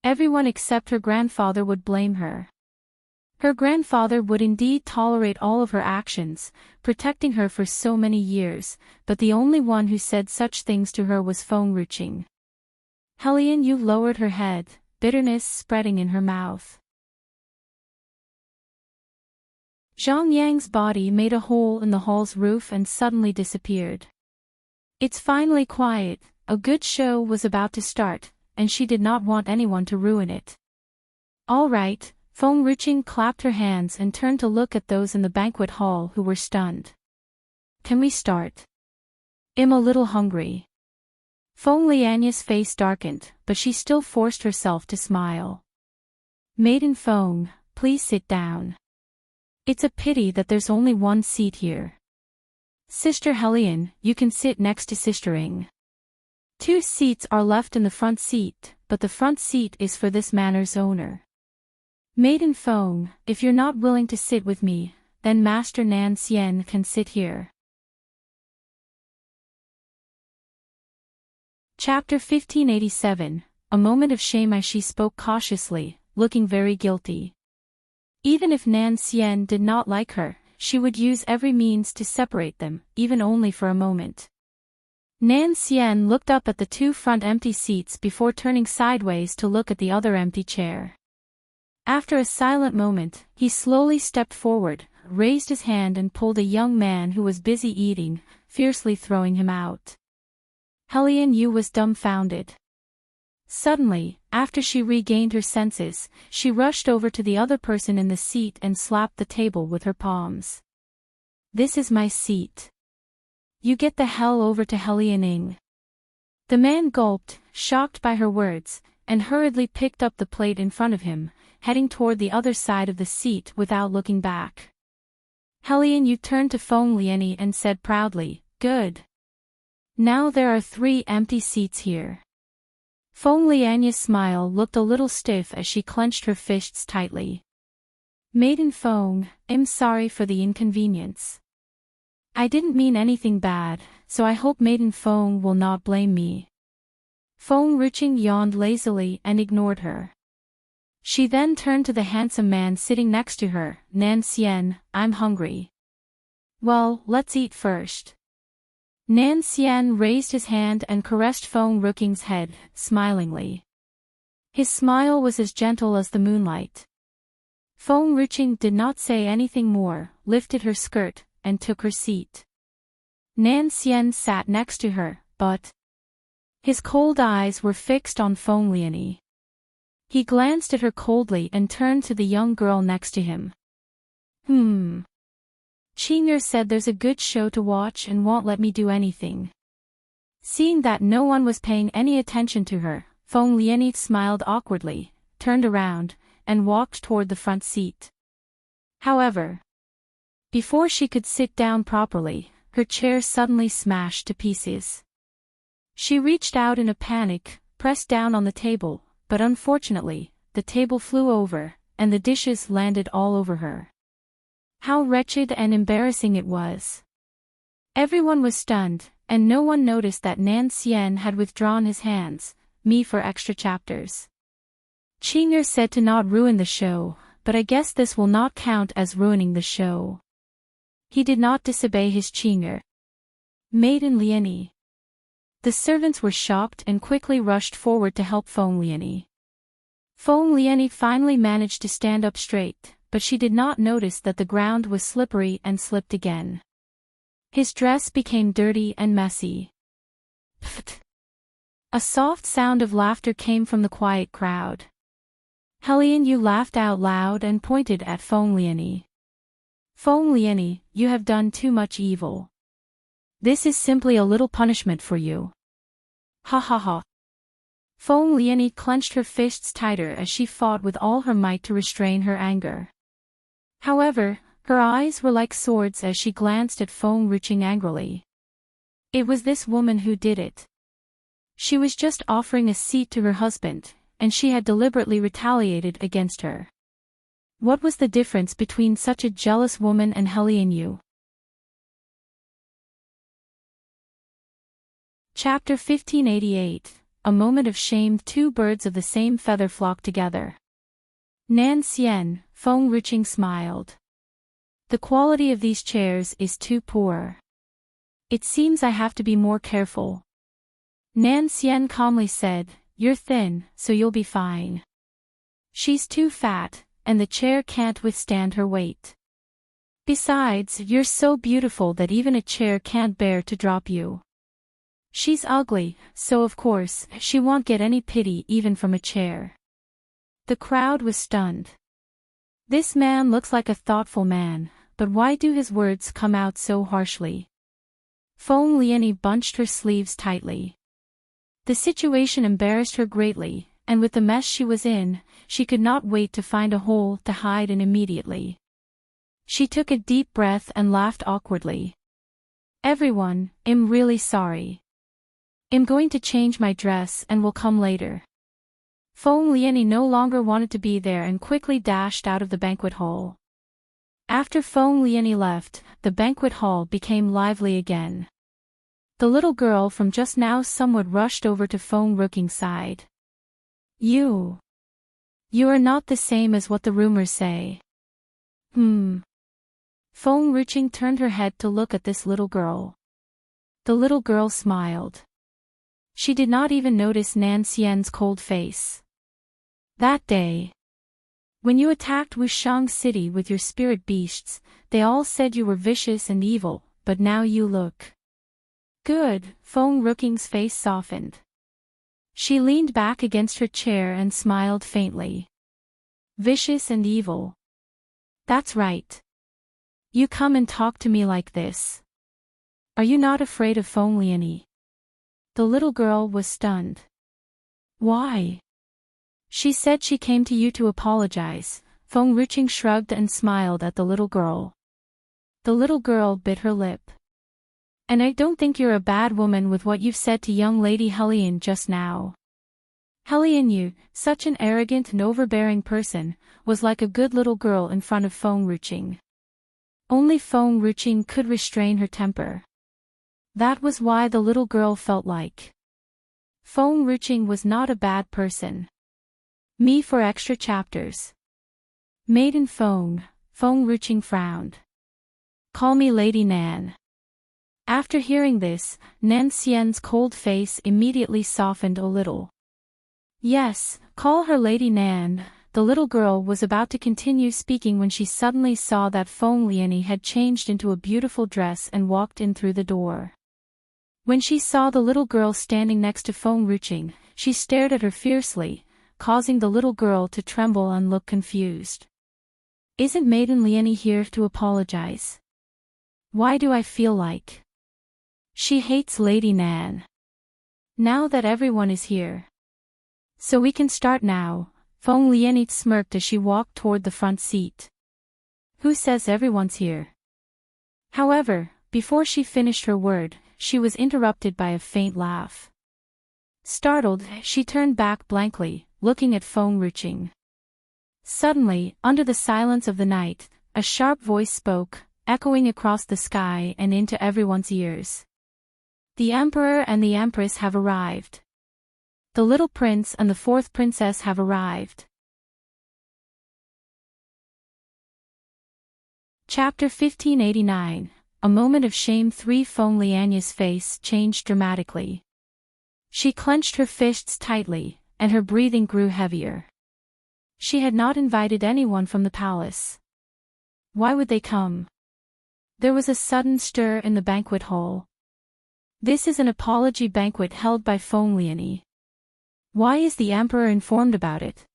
everyone except her grandfather would blame her. Her grandfather would indeed tolerate all of her actions, protecting her for so many years, but the only one who said such things to her was Feng Ruqing. Helian Yu lowered her head, bitterness spreading in her mouth. Zhang Yang's body made a hole in the hall's roof and suddenly disappeared. It's finally quiet, a good show was about to start, and she did not want anyone to ruin it. All right, Feng Ruqing clapped her hands and turned to look at those in the banquet hall who were stunned. Can we start? I'm a little hungry. Feng Lianya's face darkened, but she still forced herself to smile. Maiden Feng, please sit down. It's a pity that there's only one seat here. Sister Helian, you can sit next to Sister Ing. 2 seats are left in the front seat, but the front seat is for this manor's owner. Maiden Feng, if you're not willing to sit with me, then Master Nan Xian can sit here. Chapter 1587, A moment of shame as she spoke cautiously, looking very guilty. Even if Nan Xian did not like her, she would use every means to separate them, even only for a moment. Nan Xian looked up at the two front empty seats before turning sideways to look at the other empty chair. After a silent moment, he slowly stepped forward, raised his hand and pulled a young man who was busy eating, fiercely throwing him out. Helian Yu was dumbfounded. Suddenly, after she regained her senses, she rushed over to the other person in the seat and slapped the table with her palms. "This is my seat. You get the hell over to Helianing." The man gulped, shocked by her words, and hurriedly picked up the plate in front of him, heading toward the other side of the seat without looking back. Helian Yu turned to Feng Lianyi and said proudly, "Good. Now there are 3 empty seats here." Feng Lianyi's smile looked a little stiff as she clenched her fists tightly. "Maiden Feng, I'm sorry for the inconvenience. I didn't mean anything bad, so I hope Maiden Feng will not blame me." Feng Ruqing yawned lazily and ignored her. She then turned to the handsome man sitting next to her, "Nan Xian, I'm hungry." "Well, let's eat first." Nan Xian raised his hand and caressed Feng Ruqing's head, smilingly. His smile was as gentle as the moonlight. Feng Ruqing did not say anything more, lifted her skirt, and took her seat. Nan Xian sat next to her, but his cold eyes were fixed on Feng Lianyi. He glanced at her coldly and turned to the young girl next to him. Qing'er said there's a good show to watch and won't let me do anything." Seeing that no one was paying any attention to her, Feng Lianyi smiled awkwardly, turned around, and walked toward the front seat. However, before she could sit down properly, her chair suddenly smashed to pieces. She reached out in a panic, pressed down on the table, but unfortunately, the table flew over, and the dishes landed all over her. How wretched and embarrassing it was. Everyone was stunned, and no one noticed that Nan Xian had withdrawn his hands, me for extra chapters. Qing'er said to not ruin the show, but I guess this will not count as ruining the show. He did not disobey his Qing'er. Maiden Lianyi. The servants were shocked and quickly rushed forward to help Feng Lianyi. Feng Lianyi finally managed to stand up straight, but she did not notice that the ground was slippery and slipped again. His dress became dirty and messy. Pfft! A soft sound of laughter came from the quiet crowd. Helian Yu laughed out loud and pointed at Feng Lianyi. "Feng Lianyi, you have done too much evil. This is simply a little punishment for you." Ha ha ha. Feng Lianyi clenched her fists tighter as she fought with all her might to restrain her anger. However, her eyes were like swords as she glanced at Feng Ruqing angrily. It was this woman who did it. She was just offering a seat to her husband, and she had deliberately retaliated against her. What was the difference between such a jealous woman and Helian Yu? Chapter 1588. A moment of shame. 2 birds of the same feather flock together. Nan Xian, Feng Ruqing smiled. "The quality of these chairs is too poor. It seems I have to be more careful." Nan Xian calmly said, "You're thin, so you'll be fine. She's too fat, and the chair can't withstand her weight. Besides, you're so beautiful that even a chair can't bear to drop you. She's ugly, so of course, she won't get any pity even from a chair." The crowd was stunned. This man looks like a thoughtful man, but why do his words come out so harshly? Feng Lianyi bunched her sleeves tightly. The situation embarrassed her greatly, and with the mess she was in, she could not wait to find a hole to hide in immediately. She took a deep breath and laughed awkwardly. "Everyone, I'm really sorry. I'm going to change my dress and will come later." Feng Lianyi no longer wanted to be there and quickly dashed out of the banquet hall. After Feng Lianyi left, the banquet hall became lively again. The little girl from just now somewhat rushed over to Feng Ruqing's side. You are not the same as what the rumors say." Feng Ruching turned her head to look at this little girl. The little girl smiled. She did not even notice Nan Xian's cold face. That day, when you attacked Wushang City with your spirit beasts, they all said you were vicious and evil, but now you look good. Feng Ruching's face softened. She leaned back against her chair and smiled faintly. Vicious and evil. That's right. You come and talk to me like this. Are you not afraid of Feng Lianyi? The little girl was stunned. Why? She said she came to you to apologize. Feng Ruching shrugged and smiled at the little girl. The little girl bit her lip. And I don't think you're a bad woman with what you've said to young lady Helian just now. Helian Yu, such an arrogant and overbearing person, was like a good little girl in front of Feng Ruching. Only Feng Ruching could restrain her temper. That was why the little girl felt like Feng Ruching was not a bad person. Me for extra chapters. Maiden Feng Ruching frowned. Call me Lady Nan. After hearing this, Nan Xian's cold face immediately softened a little. Yes, call her Lady Nan. The little girl was about to continue speaking when she suddenly saw that Feng Lianyi had changed into a beautiful dress and walked in through the door. When she saw the little girl standing next to Feng Ruching, she stared at her fiercely, causing the little girl to tremble and look confused. Isn't Maiden Lianyi here to apologize? Why do I feel like she hates Lady Nan? Now that everyone is here. So we can start now. Feng Lianyi smirked as she walked toward the front seat. Who says everyone's here? However, before she finished her word, she was interrupted by a faint laugh. Startled, she turned back blankly, looking at Feng Ruching. Suddenly, under the silence of the night, a sharp voice spoke, echoing across the sky and into everyone's ears. The Emperor and the Empress have arrived. The little prince and the fourth princess have arrived. Chapter 1589. A moment of shame. Feng Lianyi's face changed dramatically. She clenched her fists tightly, and her breathing grew heavier. She had not invited anyone from the palace. Why would they come? There was a sudden stir in the banquet hall. This is an apology banquet held by Feng Lianyi. Why is the emperor informed about it?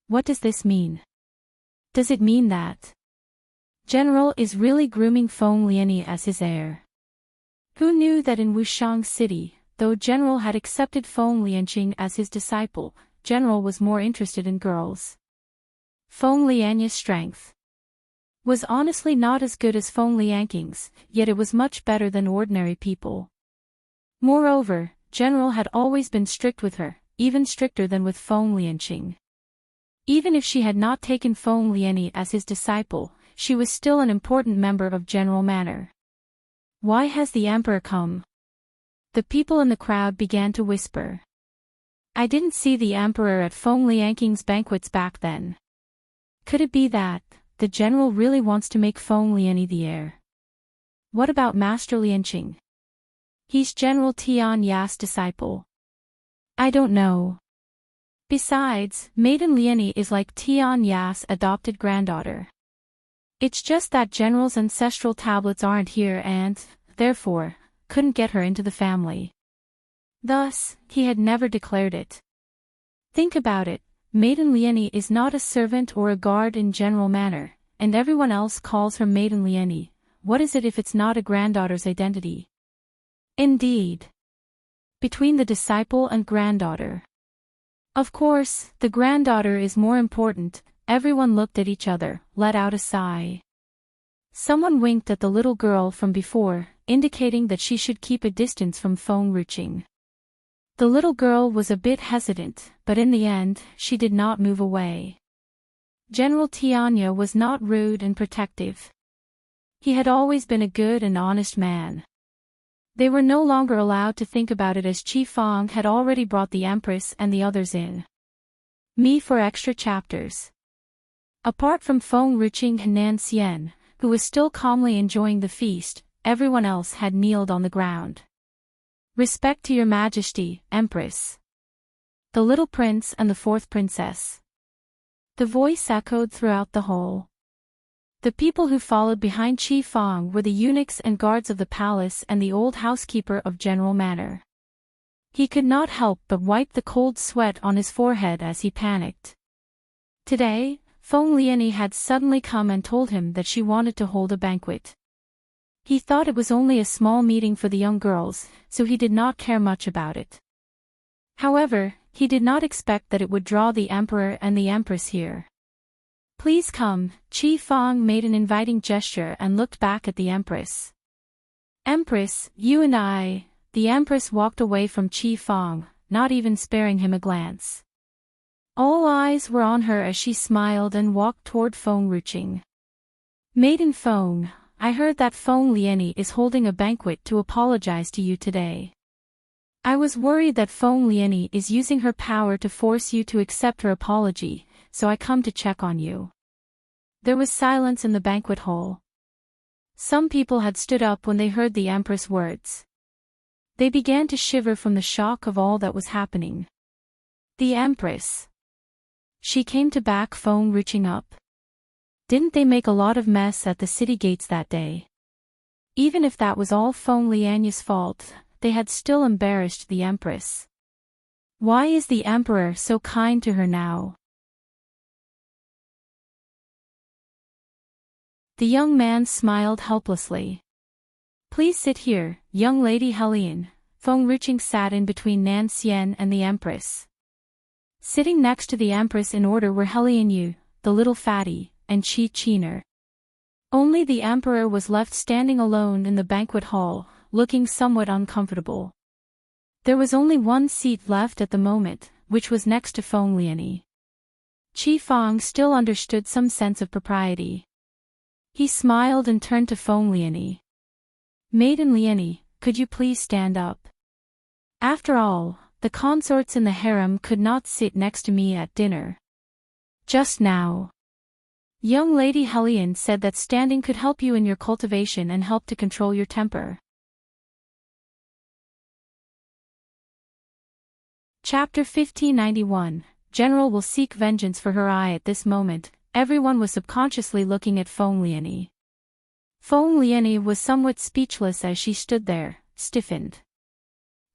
What does this mean? Does it mean that General is really grooming Feng Lianyi as his heir? Who knew that in Wushang City, though General had accepted Feng Lianqing as his disciple, General was more interested in girls. Feng Lianyi's strength was honestly not as good as Feng Lianqing's, yet it was much better than ordinary people. Moreover, General had always been strict with her, even stricter than with Feng Lianqing. Even if she had not taken Feng Lianyi as his disciple, she was still an important member of General Manor. Why has the emperor come? The people in the crowd began to whisper. I didn't see the emperor at Feng Lianqing's banquets back then. Could it be that the general really wants to make Feng Lianyi the heir? What about Master Lianqing? He's General Tian Ya's disciple. I don't know. Besides, Maiden Lianyi is like Tian Ya's adopted granddaughter. It's just that General's ancestral tablets aren't here and, therefore, couldn't get her into the family. Thus, he had never declared it. Think about it, Maiden Lianyi is not a servant or a guard in General Manor, and everyone else calls her Maiden Lianyi. What is it if it's not a granddaughter's identity? Indeed. Between the disciple and granddaughter. Of course, the granddaughter is more important. Everyone looked at each other, let out a sigh. Someone winked at the little girl from before, indicating that she should keep a distance from Feng Ruching. The little girl was a bit hesitant, but in the end, she did not move away. General Tianya was not rude and protective. He had always been a good and honest man. They were no longer allowed to think about it as Qi Fang had already brought the Empress and the others in. Me for extra chapters. Apart from Feng Ruching and Nan Xian, who was still calmly enjoying the feast. Everyone else had kneeled on the ground. "Respect to your majesty, Empress. The little prince and the fourth princess." The voice echoed throughout the hall. The people who followed behind Qi Fang were the eunuchs and guards of the palace and the old housekeeper of General Manor. He could not help but wipe the cold sweat on his forehead as he panicked. Today, Feng Liani had suddenly come and told him that she wanted to hold a banquet. He thought it was only a small meeting for the young girls, so he did not care much about it. However, he did not expect that it would draw the emperor and the empress here. "Please come." Qi Fang made an inviting gesture and looked back at the empress. "Empress, you and I." The empress walked away from Qi Fang, not even sparing him a glance. All eyes were on her as she smiled and walked toward Feng Ruqing. "Maiden Feng, I heard that Feng Liani is holding a banquet to apologize to you today. I was worried that Feng Liani is using her power to force you to accept her apology, so I come to check on you." There was silence in the banquet hall. Some people had stood up when they heard the empress' words. They began to shiver from the shock of all that was happening. The empress. She came to back Feng Ruqing up. Didn't they make a lot of mess at the city gates that day? Even if that was all Feng Liani's fault, they had still embarrassed the empress. Why is the emperor so kind to her now? The young man smiled helplessly. "Please sit here, young lady Helian." Feng Ruqing sat in between Nan Xian and the empress. Sitting next to the empress in order were Helian Yu, the little fatty, and Qi Qiner. Only the emperor was left standing alone in the banquet hall, looking somewhat uncomfortable. There was only one seat left at the moment, which was next to Feng Liani. Qi Fang still understood some sense of propriety. He smiled and turned to Feng Liani. "Maiden Liani, could you please stand up? After all, the consorts in the harem could not sit next to me at dinner. Just now. Young Lady Helian said that standing could help you in your cultivation and help to control your temper." Chapter 1591. General will seek vengeance for her eye. At this moment, everyone was subconsciously looking at Feng Liani. Feng Liani was somewhat speechless as she stood there, stiffened.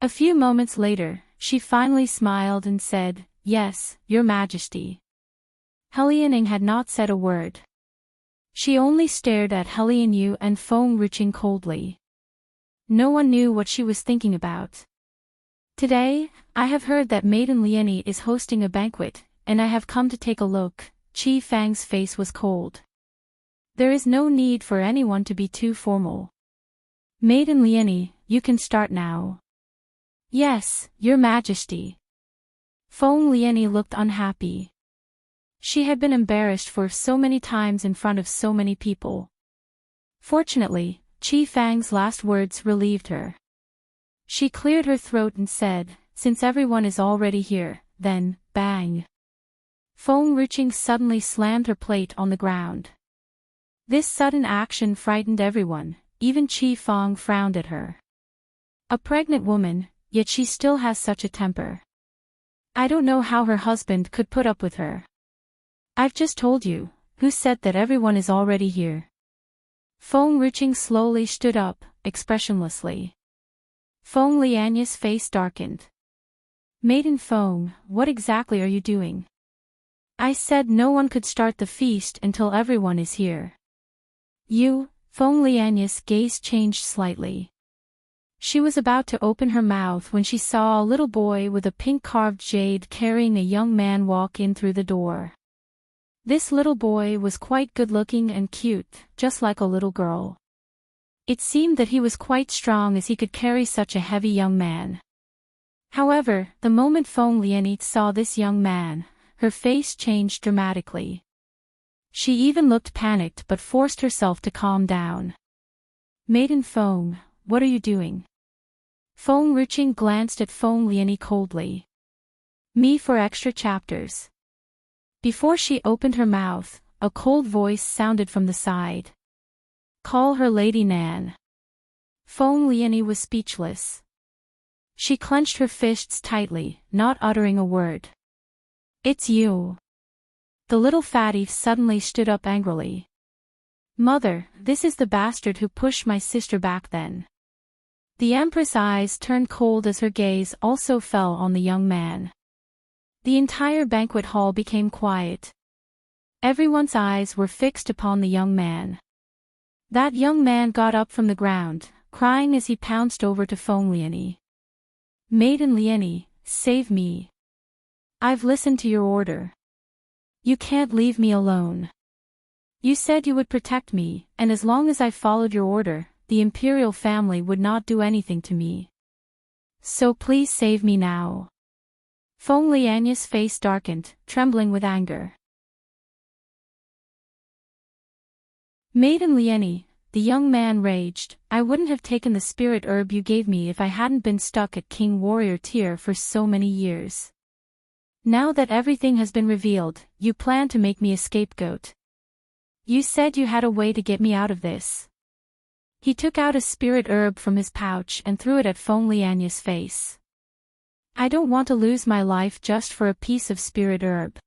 A few moments later, she finally smiled and said, "Yes, Your Majesty." Helianing had not said a word. She only stared at Helian Yu and Feng Ruqing coldly. No one knew what she was thinking about. "Today, I have heard that Maiden Liani is hosting a banquet, and I have come to take a look." Qi Fang's face was cold. "There is no need for anyone to be too formal. Maiden Liani, you can start now." "Yes, Your Majesty." Feng Liani looked unhappy. She had been embarrassed for so many times in front of so many people. Fortunately, Qi Fang's last words relieved her. She cleared her throat and said, "Since everyone is already here, then, bang." Feng Ruqing suddenly slammed her plate on the ground. This sudden action frightened everyone, even Qi Fang frowned at her. A pregnant woman, yet she still has such a temper. I don't know how her husband could put up with her. "I've just told you, who said that everyone is already here?" Feng Ruqing slowly stood up, expressionlessly. Feng Liani's face darkened. "Maiden Feng, what exactly are you doing?" "I said no one could start the feast until everyone is here." "You?" Feng Liani's gaze changed slightly. She was about to open her mouth when she saw a little boy with a pink carved jade carrying a young man walk in through the door. This little boy was quite good-looking and cute, just like a little girl. It seemed that he was quite strong as he could carry such a heavy young man. However, the moment Feng Liani saw this young man, her face changed dramatically. She even looked panicked but forced herself to calm down. "Maiden Feng, what are you doing?" Feng Ruqing glanced at Feng Liani coldly. "Me for extra chapters." Before she opened her mouth, a cold voice sounded from the side. Call her Lady Nan. Feng Lianyi was speechless. She clenched her fists tightly, not uttering a word. It's you. The little fatty suddenly stood up angrily. Mother, this is the bastard who pushed my sister back then. The Empress' eyes turned cold as her gaze also fell on the young man. The entire banquet hall became quiet. Everyone's eyes were fixed upon the young man. That young man got up from the ground, crying as he pounced over to Feng Lianyi. Maiden Lianyi, save me. I've listened to your order. You can't leave me alone. You said you would protect me, and as long as I followed your order, the imperial family would not do anything to me. So please save me now. Feng Lianyi's face darkened, trembling with anger. Maiden Lianyi, the young man raged, I wouldn't have taken the spirit herb you gave me if I hadn't been stuck at King Warrior Tier for so many years. Now that everything has been revealed, you plan to make me a scapegoat. You said you had a way to get me out of this. He took out a spirit herb from his pouch and threw it at Feng Lianyi's face. I don't want to lose my life just for a piece of spirit herb.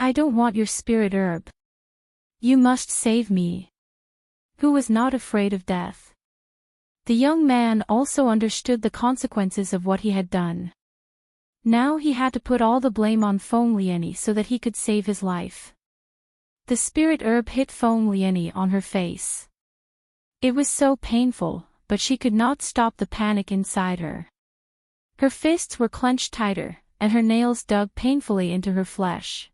I don't want your spirit herb. You must save me. Who was not afraid of death? The young man also understood the consequences of what he had done. Now he had to put all the blame on Feng Lianyi so that he could save his life. The spirit herb hit Feng Lianyi on her face. It was so painful, but she could not stop the panic inside her. Her fists were clenched tighter, and her nails dug painfully into her flesh.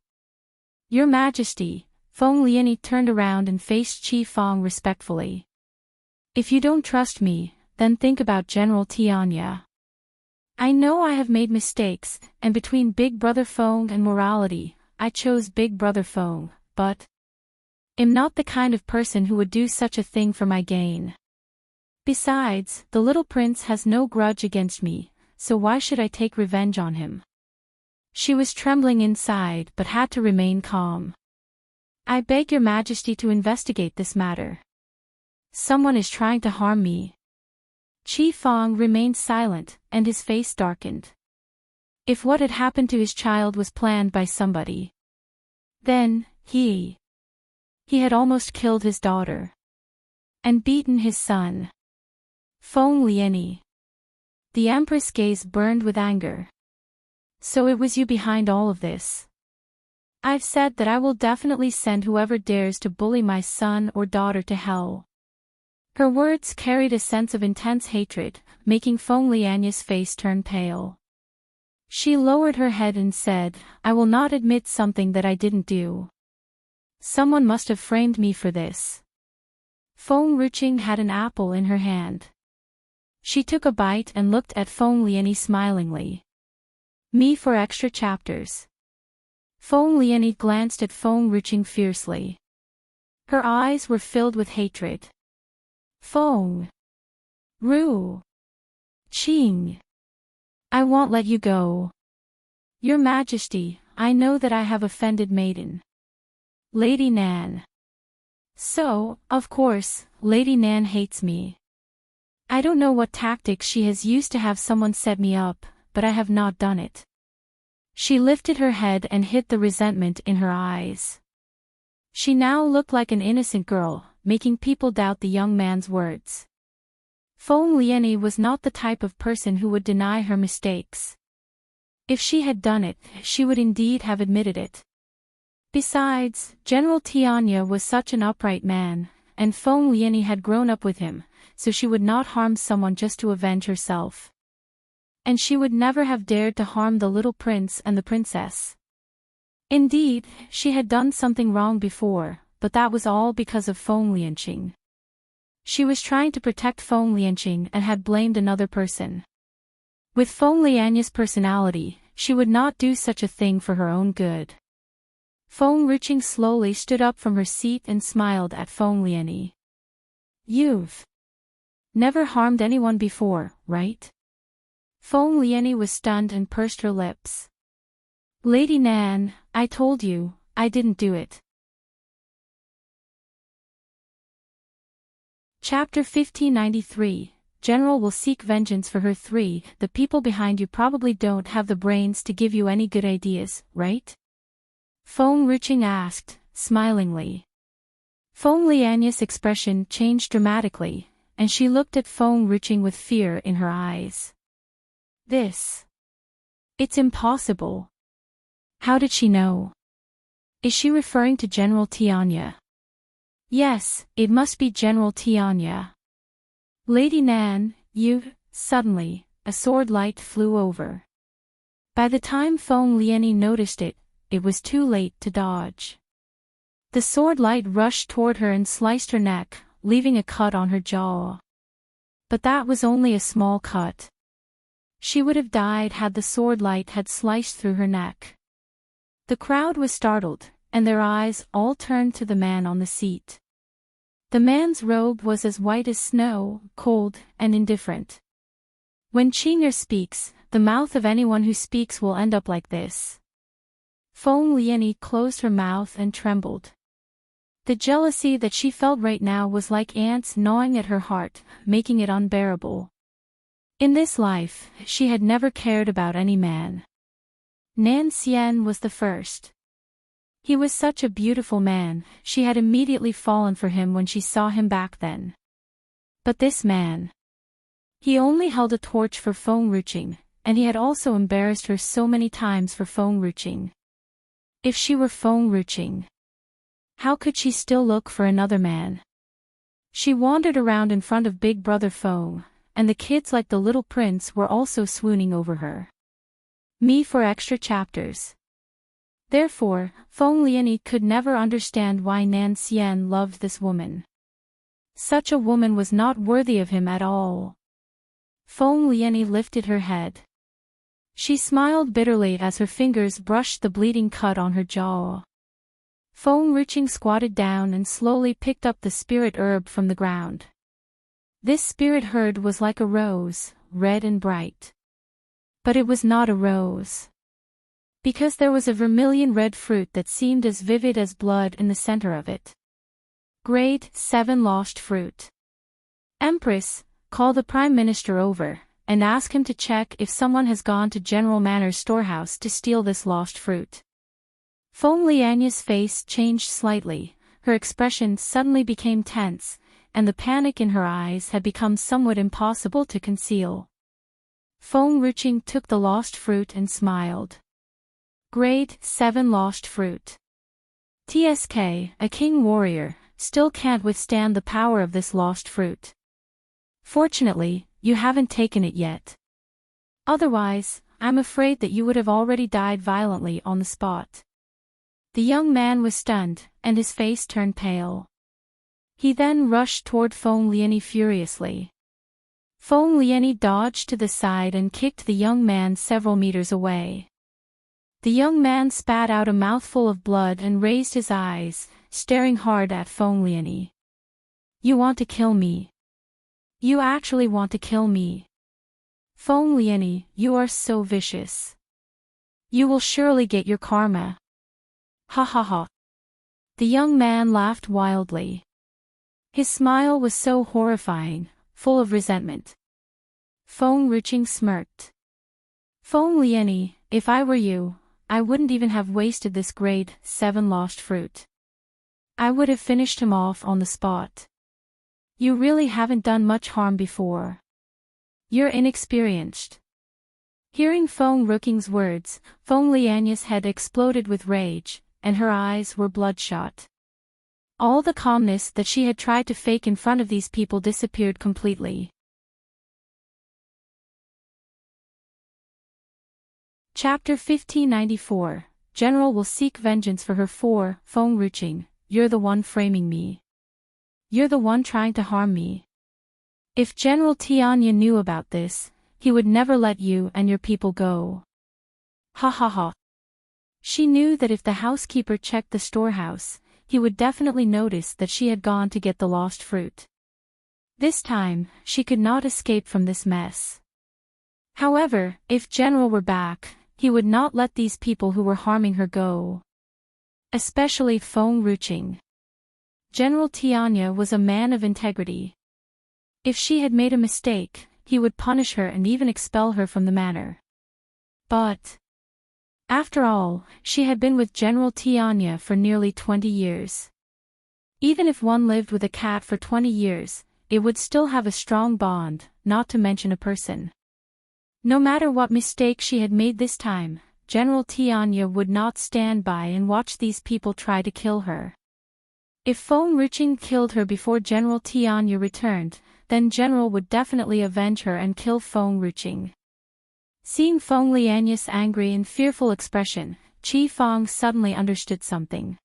Your Majesty, Feng Lianyi turned around and faced Qi Fang respectfully. If you don't trust me, then think about General Tianya. I know I have made mistakes, and between Big Brother Feng and morality, I chose Big Brother Feng, but am not the kind of person who would do such a thing for my gain. Besides, the little prince has no grudge against me, so why should I take revenge on him? She was trembling inside but had to remain calm. I beg your Majesty to investigate this matter. Someone is trying to harm me. Qi Fang remained silent, and his face darkened. If what had happened to his child was planned by somebody, then, he had almost killed his daughter. And beaten his son. Feng Lianyi. The Empress' gaze burned with anger. So it was you behind all of this. I've said that I will definitely send whoever dares to bully my son or daughter to hell. Her words carried a sense of intense hatred, making Feng Lianyi's face turn pale. She lowered her head and said, I will not admit something that I didn't do. Someone must have framed me for this. Feng Ruqing had an apple in her hand. She took a bite and looked at Feng Lianyi smilingly. Me for extra chapters. Feng Lianyi glanced at Feng Ruqing fiercely. Her eyes were filled with hatred. Feng Ruqing. I won't let you go. Your Majesty, I know that I have offended Maiden Lady Nan. So, of course, Lady Nan hates me. I don't know what tactics she has used to have someone set me up, but I have not done it. She lifted her head and hid the resentment in her eyes. She now looked like an innocent girl, making people doubt the young man's words. Feng Lianyi was not the type of person who would deny her mistakes. If she had done it, she would indeed have admitted it. Besides, General Tianya was such an upright man, and Feng Lianyi had grown up with him, so she would not harm someone just to avenge herself. And she would never have dared to harm the little prince and the princess. Indeed, she had done something wrong before, but that was all because of Feng Lianyi. She was trying to protect Feng Lianyi and had blamed another person. With Feng Lianyi's personality, she would not do such a thing for her own good. Feng Ruqing slowly stood up from her seat and smiled at Feng Lianyi. You've never harmed anyone before, right? Feng Lianyi was stunned and pursed her lips. Lady Nan, I told you, I didn't do it. Chapter 1593, General will seek vengeance for her 3. The people behind you probably don't have the brains to give you any good ideas, right? Feng-Ruching asked, smilingly. Feng Lianya's expression changed dramatically, and she looked at Feng-Ruching with fear in her eyes. It's impossible. How did she know? Is she referring to General Tianya? Yes, it must be General Tianya. Lady Nan, suddenly, a sword light flew over. By the time Feng Lianyi noticed it, it was too late to dodge. The sword light rushed toward her and sliced her neck, leaving a cut on her jaw. But that was only a small cut. She would have died had the sword light had sliced through her neck. The crowd was startled, and their eyes all turned to the man on the seat. The man's robe was as white as snow, cold and indifferent. When Qing'er speaks, the mouth of anyone who speaks will end up like this. Feng Lianyi closed her mouth and trembled. The jealousy that she felt right now was like ants gnawing at her heart, making it unbearable. In this life, she had never cared about any man. Nan Xian was the first. He was such a beautiful man, she had immediately fallen for him when she saw him back then. But this man. He only held a torch for Feng-Ruching, and he had also embarrassed her so many times for Feng-Ruching. If she were Feng-Ruching, how could she still look for another man? She wandered around in front of Big Brother Feng, and the kids like the little prince were also swooning over her. Me for extra chapters. Therefore, Feng Lianyi could never understand why Nan Xian loved this woman. Such a woman was not worthy of him at all. Feng Lianyi lifted her head. She smiled bitterly as her fingers brushed the bleeding cut on her jaw. Feng-Ruching squatted down and slowly picked up the spirit herb from the ground. This spirit herb was like a rose, red and bright. But it was not a rose. Because there was a vermilion red fruit that seemed as vivid as blood in the center of it. Grade 7 lost fruit. Empress, call the Prime Minister over, and ask him to check if someone has gone to General Manor's storehouse to steal this lost fruit. Feng Lianya's face changed slightly, her expression suddenly became tense, and the panic in her eyes had become somewhat impossible to conceal. Feng-Ruching took the lost fruit and smiled. Grade 7 lost fruit. TSK, a king warrior, still can't withstand the power of this lost fruit. Fortunately, you haven't taken it yet. Otherwise, I'm afraid that you would have already died violently on the spot. The young man was stunned, and his face turned pale. He then rushed toward Feng Lianyi furiously. Feng Lianyi dodged to the side and kicked the young man several meters away. The young man spat out a mouthful of blood and raised his eyes, staring hard at Feng Lianyi. You want to kill me? You actually want to kill me? Feng Lianyi, you are so vicious. You will surely get your karma. Ha ha ha. The young man laughed wildly. His smile was so horrifying, full of resentment. Feng-Ruching smirked. Feng Lianyi, if I were you, I wouldn't even have wasted this grade 7 lost fruit. I would have finished him off on the spot. You really haven't done much harm before. You're inexperienced. Hearing Feng-Ruching's words, Feng Lianya's head exploded with rage, and her eyes were bloodshot. All the calmness that she had tried to fake in front of these people disappeared completely. Chapter 1594, General will seek vengeance for her 4. Feng-Ruching, you're the one framing me. You're the one trying to harm me. If General Tianya knew about this, he would never let you and your people go. Ha ha ha. She knew that if the housekeeper checked the storehouse, he would definitely notice that she had gone to get the lost fruit. This time, she could not escape from this mess. However, if General were back, he would not let these people who were harming her go. Especially Feng-Ruching. General Tianya was a man of integrity. If she had made a mistake, he would punish her and even expel her from the manor. But after all, she had been with General Tianya for nearly 20 years. Even if one lived with a cat for 20 years, it would still have a strong bond, not to mention a person. No matter what mistake she had made this time, General Tianya would not stand by and watch these people try to kill her. If Enriching killed her before General Tianya returned, then General would definitely avenge her and kill Enriching. Seeing Feng Lianya's angry and fearful expression, Qi Feng suddenly understood something.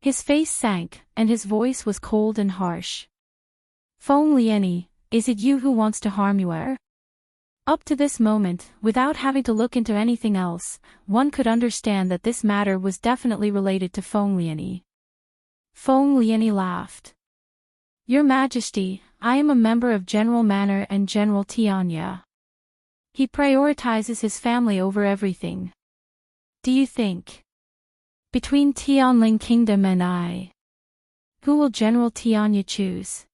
His face sank, and his voice was cold and harsh. Feng Lianyi, is it you who wants to harm you? Up to this moment, without having to look into anything else, one could understand that this matter was definitely related to Feng Lianyi. Feng Lianyi laughed. Your Majesty, I am a member of General Manor and General Tianya. He prioritizes his family over everything. Do you think, between Tianling Kingdom and I, who will General Tianya choose?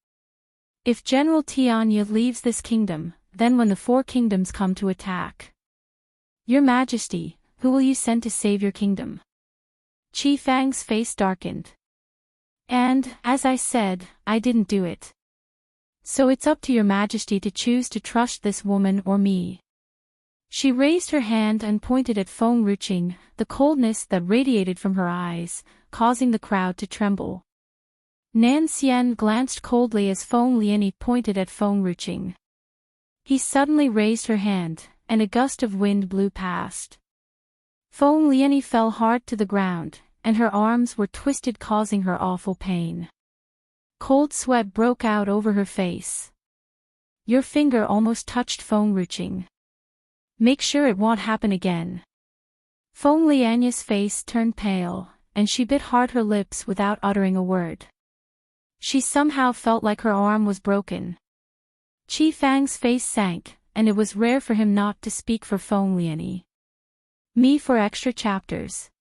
If General Tianya leaves this kingdom, then when the 4 kingdoms come to attack, Your Majesty, who will you send to save your kingdom? Qi Fang's face darkened. And, as I said, I didn't do it. So it's up to Your Majesty to choose to trust this woman or me. She raised her hand and pointed at Feng Ruqing, the coldness that radiated from her eyes, causing the crowd to tremble. Nan Xian glanced coldly as Feng Lianyi pointed at Feng Ruqing. He suddenly raised her hand, and a gust of wind blew past. Feng Lianyi fell hard to the ground, and her arms were twisted, causing her awful pain. Cold sweat broke out over her face. Your finger almost touched Feng Ruqing. Make sure it won't happen again. Feng Lianya's face turned pale, and she bit hard her lips without uttering a word. She somehow felt like her arm was broken. Qi Fang's face sank, and it was rare for him not to speak for Feng Lianyi. Me for extra chapters.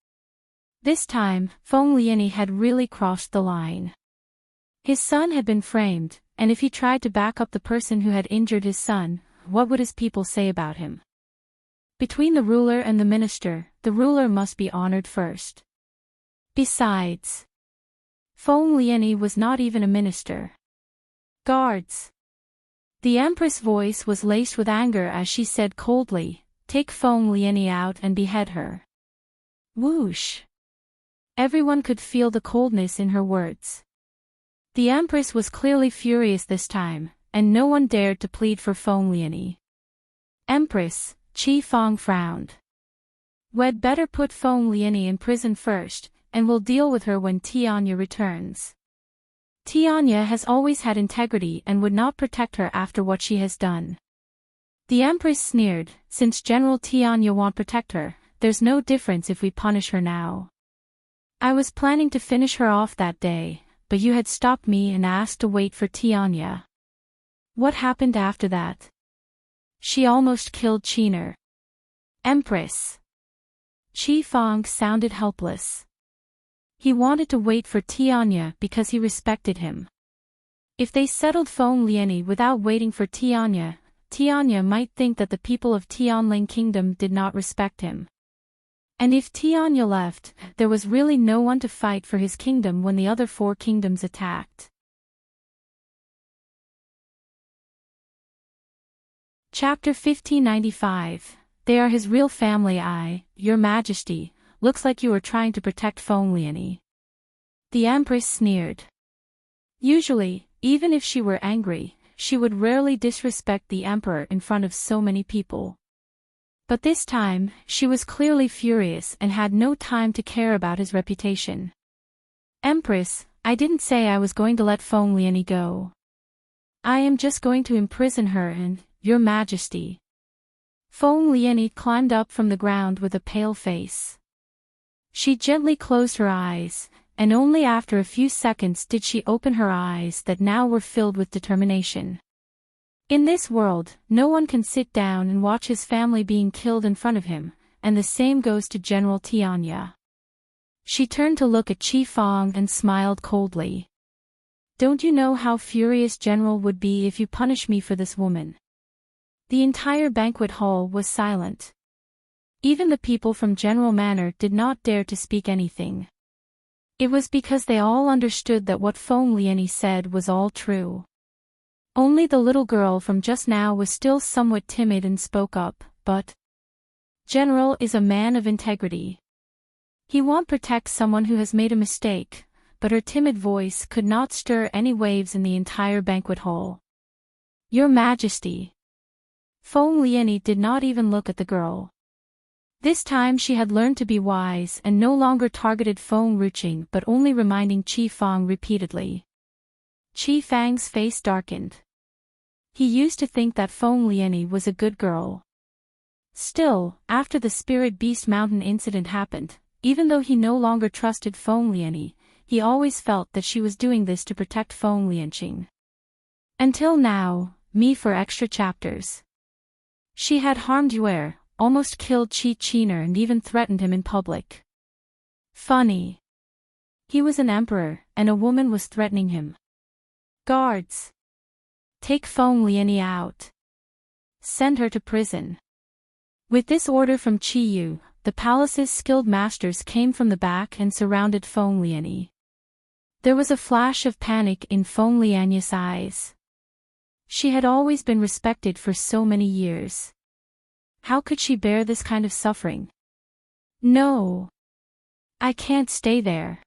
This time, Feng Lianyi had really crossed the line. His son had been framed, and if he tried to back up the person who had injured his son, what would his people say about him? Between the ruler and the minister, the ruler must be honored first. Besides, Feng Lianyi was not even a minister. Guards! The Empress' voice was laced with anger as she said coldly, take Feng Lianyi out and behead her. Whoosh! Everyone could feel the coldness in her words. The Empress was clearly furious this time, and no one dared to plead for Feng Lianyi. Empress, Qi Fang frowned. We'd better put Feng Lianyi in prison first, and we'll deal with her when Tianya returns. Tianya has always had integrity and would not protect her after what she has done. The Empress sneered, since General Tianya won't protect her, there's no difference if we punish her now. I was planning to finish her off that day, but you had stopped me and asked to wait for Tianya. What happened after that? She almost killed Qiner. Empress. Qi Fang sounded helpless. He wanted to wait for Tianya because he respected him. If they settled Feng Lianyi without waiting for Tianya, Tianya might think that the people of Tianling Kingdom did not respect him. And if Tianya left, there was really no one to fight for his kingdom when the other 4 kingdoms attacked. Chapter 1595. They are his real family. Your Majesty, looks like you are trying to protect Feng Lianyi. The Empress sneered. Usually, even if she were angry, she would rarely disrespect the Emperor in front of so many people. But this time, she was clearly furious and had no time to care about his reputation. Empress, I didn't say I was going to let Feng Lianyi go. I am just going to imprison her and, Your Majesty. Feng Lianyi climbed up from the ground with a pale face. She gently closed her eyes, and only after a few seconds did she open her eyes that now were filled with determination. In this world, no one can sit down and watch his family being killed in front of him, and the same goes to General Tianya. She turned to look at Qi Fang and smiled coldly. Don't you know how furious General would be if you punish me for this woman? The entire banquet hall was silent. Even the people from General Manor did not dare to speak anything. It was because they all understood that what Feng Lianyi said was all true. Only the little girl from just now was still somewhat timid and spoke up, but General is a man of integrity. He won't protect someone who has made a mistake, but her timid voice could not stir any waves in the entire banquet hall. Your Majesty. Feng Lianyi did not even look at the girl. This time she had learned to be wise and no longer targeted Feng Ruqing but only reminding Qi Fang repeatedly. Qi Fang's face darkened. He used to think that Feng Lianyi was a good girl. Still, after the Spirit Beast Mountain incident happened, even though he no longer trusted Feng Lianyi, he always felt that she was doing this to protect Feng Lianqing. Until now, me for extra chapters. She had harmed Yue, almost killed Qi Qiner and even threatened him in public. Funny. He was an emperor, and a woman was threatening him. Guards! Take Feng Lianyi out. Send her to prison. With this order from Qi Yu, the palace's skilled masters came from the back and surrounded Feng Lianyi. There was a flash of panic in Feng Lianyi's eyes. She had always been respected for so many years. How could she bear this kind of suffering? No. I can't stay there.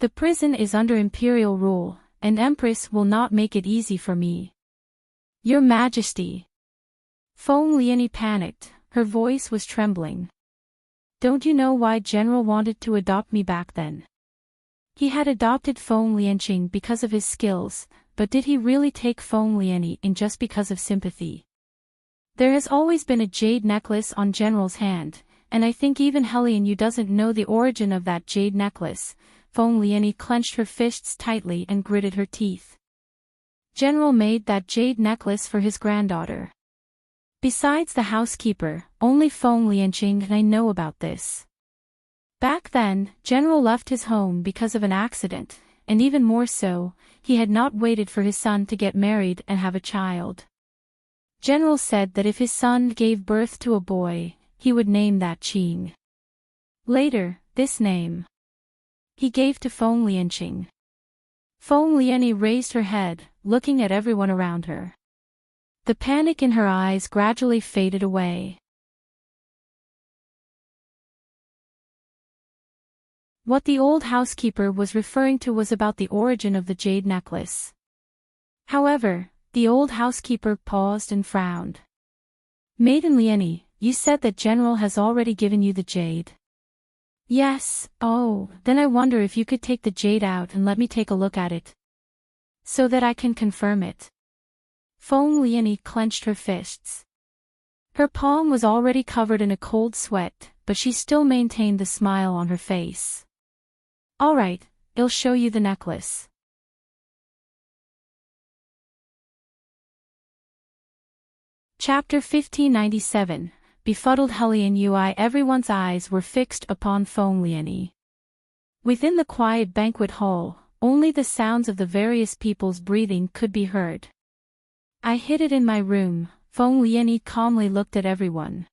The prison is under imperial rule, and Empress will not make it easy for me. Your Majesty. Feng Lianyi panicked, her voice was trembling. Don't you know why General wanted to adopt me back then? He had adopted Feng Lianqing because of his skills, but did he really take Feng Lianyi in just because of sympathy? There has always been a jade necklace on General's hand, and I think even Helian Yu doesn't know the origin of that jade necklace. Feng Lianyi clenched her fists tightly and gritted her teeth. General made that jade necklace for his granddaughter. Besides the housekeeper, only Feng Lianqing and I know about this. Back then, General left his home because of an accident, and even more so, he had not waited for his son to get married and have a child. General said that if his son gave birth to a boy, he would name that Qing. Later, this name he gave to Feng Lianqing. Feng Lianyi raised her head, looking at everyone around her. The panic in her eyes gradually faded away. What the old housekeeper was referring to was about the origin of the jade necklace. However, the old housekeeper paused and frowned. Maiden Lianyi, you said that General has already given you the jade. Yes, oh, then I wonder if you could take the jade out and let me take a look at it. So that I can confirm it. Feng Lianyi clenched her fists. Her palm was already covered in a cold sweat, but she still maintained the smile on her face. All right, I'll show you the necklace. Chapter 1597, Befuddled Helian Ui. Everyone's eyes were fixed upon Feng Lianyi. Within the quiet banquet hall, only the sounds of the various people's breathing could be heard. I hid it in my room. Feng Lianyi calmly looked at everyone.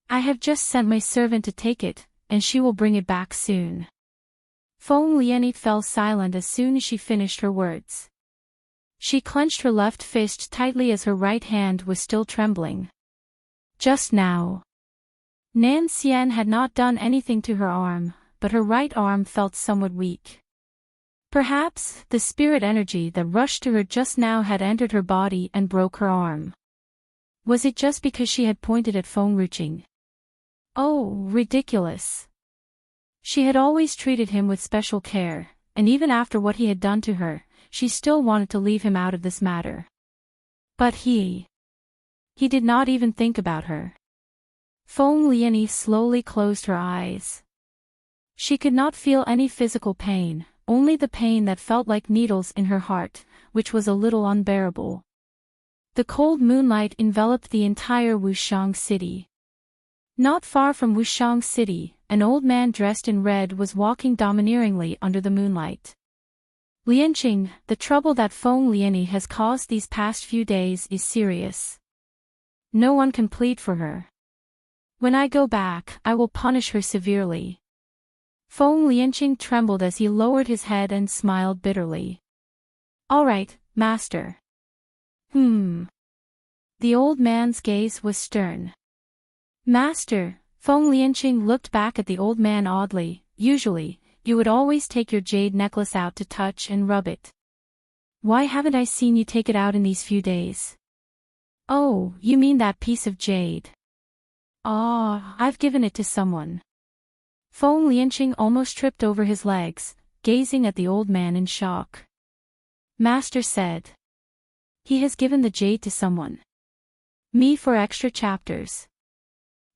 I have just sent my servant to take it, and she will bring it back soon. Feng Lianyi fell silent as soon as she finished her words. She clenched her left fist tightly as her right hand was still trembling. Just now, Nan Xian had not done anything to her arm, but her right arm felt somewhat weak. Perhaps, the spirit energy that rushed to her just now had entered her body and broke her arm. Was it just because she had pointed at Feng Ruqing? Oh, ridiculous. She had always treated him with special care, and even after what he had done to her, she still wanted to leave him out of this matter. But he did not even think about her. Feng Lianyi slowly closed her eyes. She could not feel any physical pain, only the pain that felt like needles in her heart, which was a little unbearable. The cold moonlight enveloped the entire Wushang city. Not far from Wushang city, an old man dressed in red was walking domineeringly under the moonlight. Lianqing, the trouble that Feng Lianyi has caused these past few days is serious. No one can plead for her. When I go back, I will punish her severely. Feng Lianqing trembled as he lowered his head and smiled bitterly. All right, master. The old man's gaze was stern. Master, Feng Lianqing looked back at the old man oddly. Usually, you would always take your jade necklace out to touch and rub it. Why haven't I seen you take it out in these few days? Oh, you mean that piece of jade. Ah, I've given it to someone. Feng Lianqing almost tripped over his legs, gazing at the old man in shock. Master said. He has given the jade to someone. Me for extra chapters.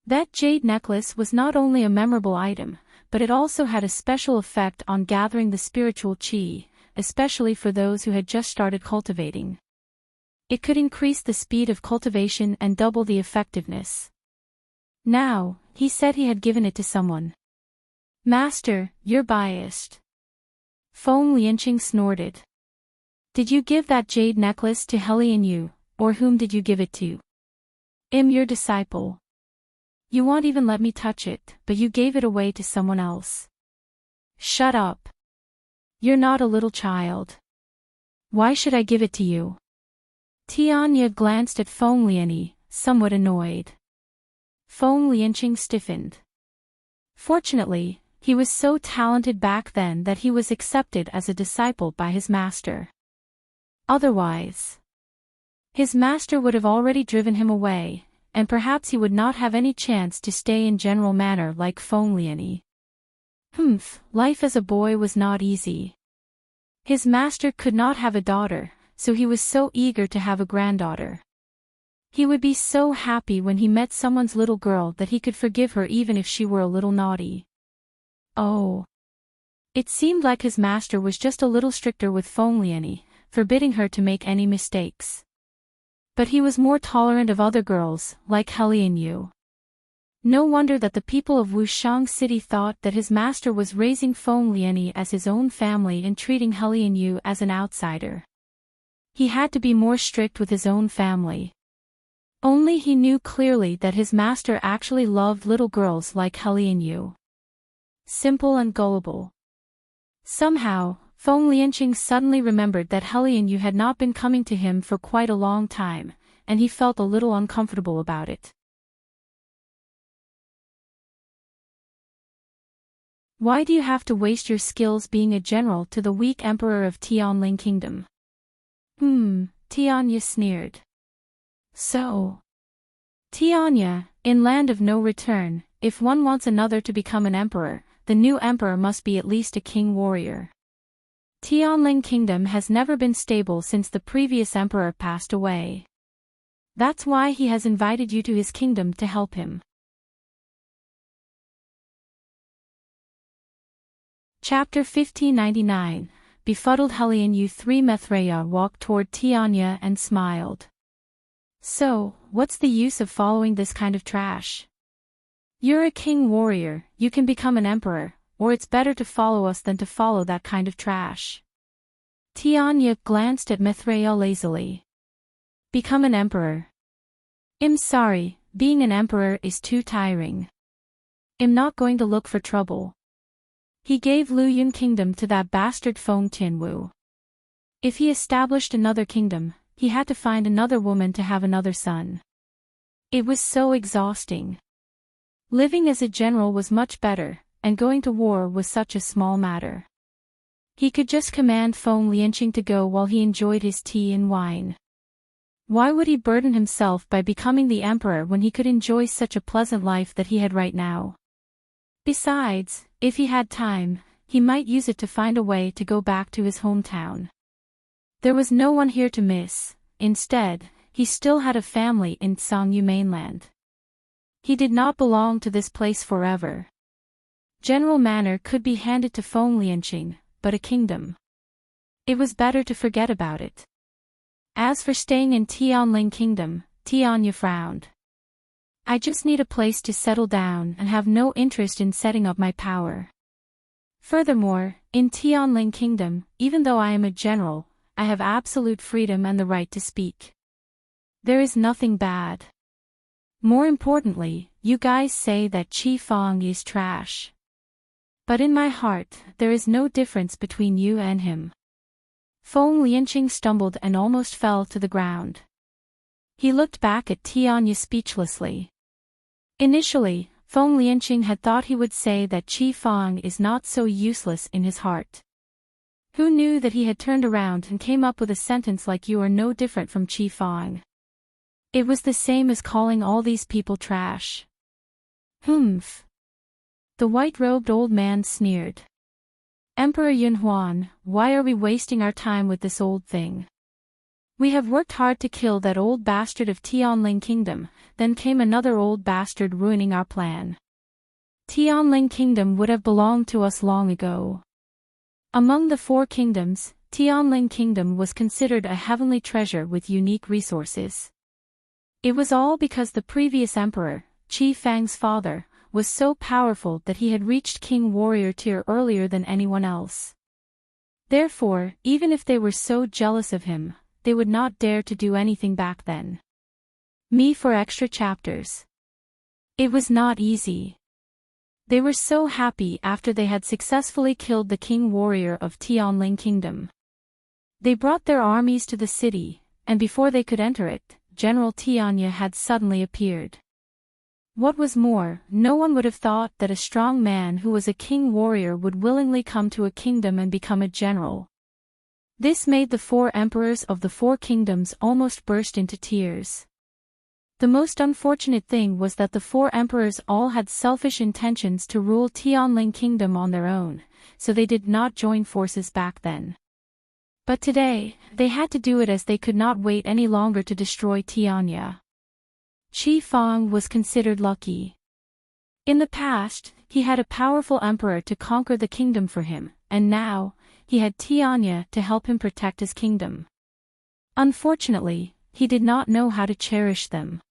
That jade necklace was not only a memorable item, but it also had a special effect on gathering the spiritual qi, especially for those who had just started cultivating. It could increase the speed of cultivation and double the effectiveness. Now, he said he had given it to someone. Master, you're biased. Feng Lianqing snorted. Did you give that jade necklace to Lianyi, or whom did you give it to? Your disciple. You won't even let me touch it, but you gave it away to someone else. Shut up. You're not a little child. Why should I give it to you? Tianya glanced at Feng Lianyi, somewhat annoyed. Feng Lianqing stiffened. Fortunately, he was so talented back then that he was accepted as a disciple by his master. Otherwise, his master would have already driven him away, and perhaps he would not have any chance to stay in general manner like Feng Lianyi. Life as a boy was not easy. His master could not have a daughter, so he was so eager to have a granddaughter. He would be so happy when he met someone's little girl that he could forgive her even if she were a little naughty. Oh. It seemed like his master was just a little stricter with Feng Lianyi, forbidding her to make any mistakes. But he was more tolerant of other girls, like Lianyi. No wonder that the people of Wushang City thought that his master was raising Feng Lianyi as his own family and treating Lianyi as an outsider. He had to be more strict with his own family. Only he knew clearly that his master actually loved little girls like Lianyi. Simple and gullible. Somehow, Feng Lianqing suddenly remembered that Lianyi had not been coming to him for quite a long time, and he felt a little uncomfortable about it. Why do you have to waste your skills being a general to the weak emperor of Tianling Kingdom? Tianya sneered. So. Tianya, in Land of No Return, if one wants another to become an emperor, the new emperor must be at least a king warrior. Tianling Kingdom has never been stable since the previous emperor passed away. That's why he has invited you to his kingdom to help him. Chapter 1599, Befuddled Lianyi 3. Maitreya walked toward Tianya and smiled. So, what's the use of following this kind of trash? You're a king warrior, you can become an emperor, or it's better to follow us than to follow that kind of trash. Tianya glanced at Maitreya lazily. Become an emperor. I'm sorry, being an emperor is too tiring. I'm not going to look for trouble. He gave Luyun Kingdom to that bastard Feng Tianwu. If he established another kingdom, he had to find another woman to have another son. It was so exhausting. Living as a general was much better, and going to war was such a small matter. He could just command Feng Lianqing to go while he enjoyed his tea and wine. Why would he burden himself by becoming the emperor when he could enjoy such a pleasant life that he had right now? Besides, if he had time, he might use it to find a way to go back to his hometown. There was no one here to miss. Instead, he still had a family in Sangyu mainland. He did not belong to this place forever. General manor could be handed to Feng Lianqing, but a kingdom. It was better to forget about it. As for staying in Tianling Kingdom, Tianya frowned. I just need a place to settle down and have no interest in setting up my power. Furthermore, in Tianling Kingdom, even though I am a general, I have absolute freedom and the right to speak. There is nothing bad. More importantly, you guys say that Qi Fang is trash. But in my heart, there is no difference between you and him. Feng Lianqing stumbled and almost fell to the ground. He looked back at Tianya speechlessly. Initially, Feng Lianqing had thought he would say that Qi Fang is not so useless in his heart. Who knew that he had turned around and came up with a sentence like you are no different from Qi Fang. It was the same as calling all these people trash. Humph. The white-robed old man sneered. Emperor Yunhuan, why are we wasting our time with this old thing? We have worked hard to kill that old bastard of Tianling Kingdom, then came another old bastard ruining our plan. Tianling Kingdom would have belonged to us long ago. Among the 4 kingdoms, Tianling Kingdom was considered a heavenly treasure with unique resources. It was all because the previous emperor, Qi Fang's father, was so powerful that he had reached King Warrior tier earlier than anyone else. Therefore, even if they were so jealous of him, they would not dare to do anything back then. Me for extra chapters. It was not easy. They were so happy after they had successfully killed the King Warrior of Tianling Kingdom. They brought their armies to the city, and before they could enter it, General Tianya had suddenly appeared. What was more, no one would have thought that a strong man who was a king warrior would willingly come to a kingdom and become a general. This made the 4 emperors of the 4 kingdoms almost burst into tears. The most unfortunate thing was that the 4 emperors all had selfish intentions to rule Tianling Kingdom on their own, so they did not join forces back then. But today, they had to do it as they could not wait any longer to destroy Tianya. Qi Fang was considered lucky. In the past, he had a powerful emperor to conquer the kingdom for him, and now, he had Tianya to help him protect his kingdom. Unfortunately, he did not know how to cherish them.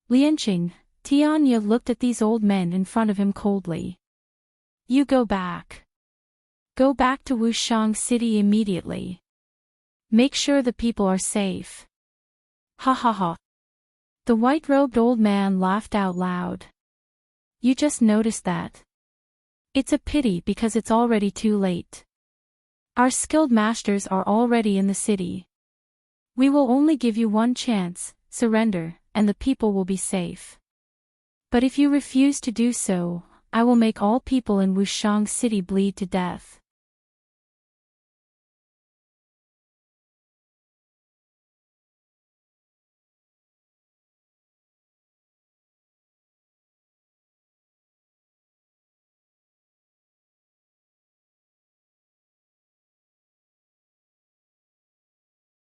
Lianqing, Tianya looked at these old men in front of him coldly. You go back. Go back to Wushang City immediately. Make sure the people are safe. Ha ha ha. The white-robed old man laughed out loud. You just noticed that. It's a pity because it's already too late. Our skilled masters are already in the city. We will only give you one chance, surrender, and the people will be safe. But if you refuse to do so, I will make all people in Wushang City bleed to death.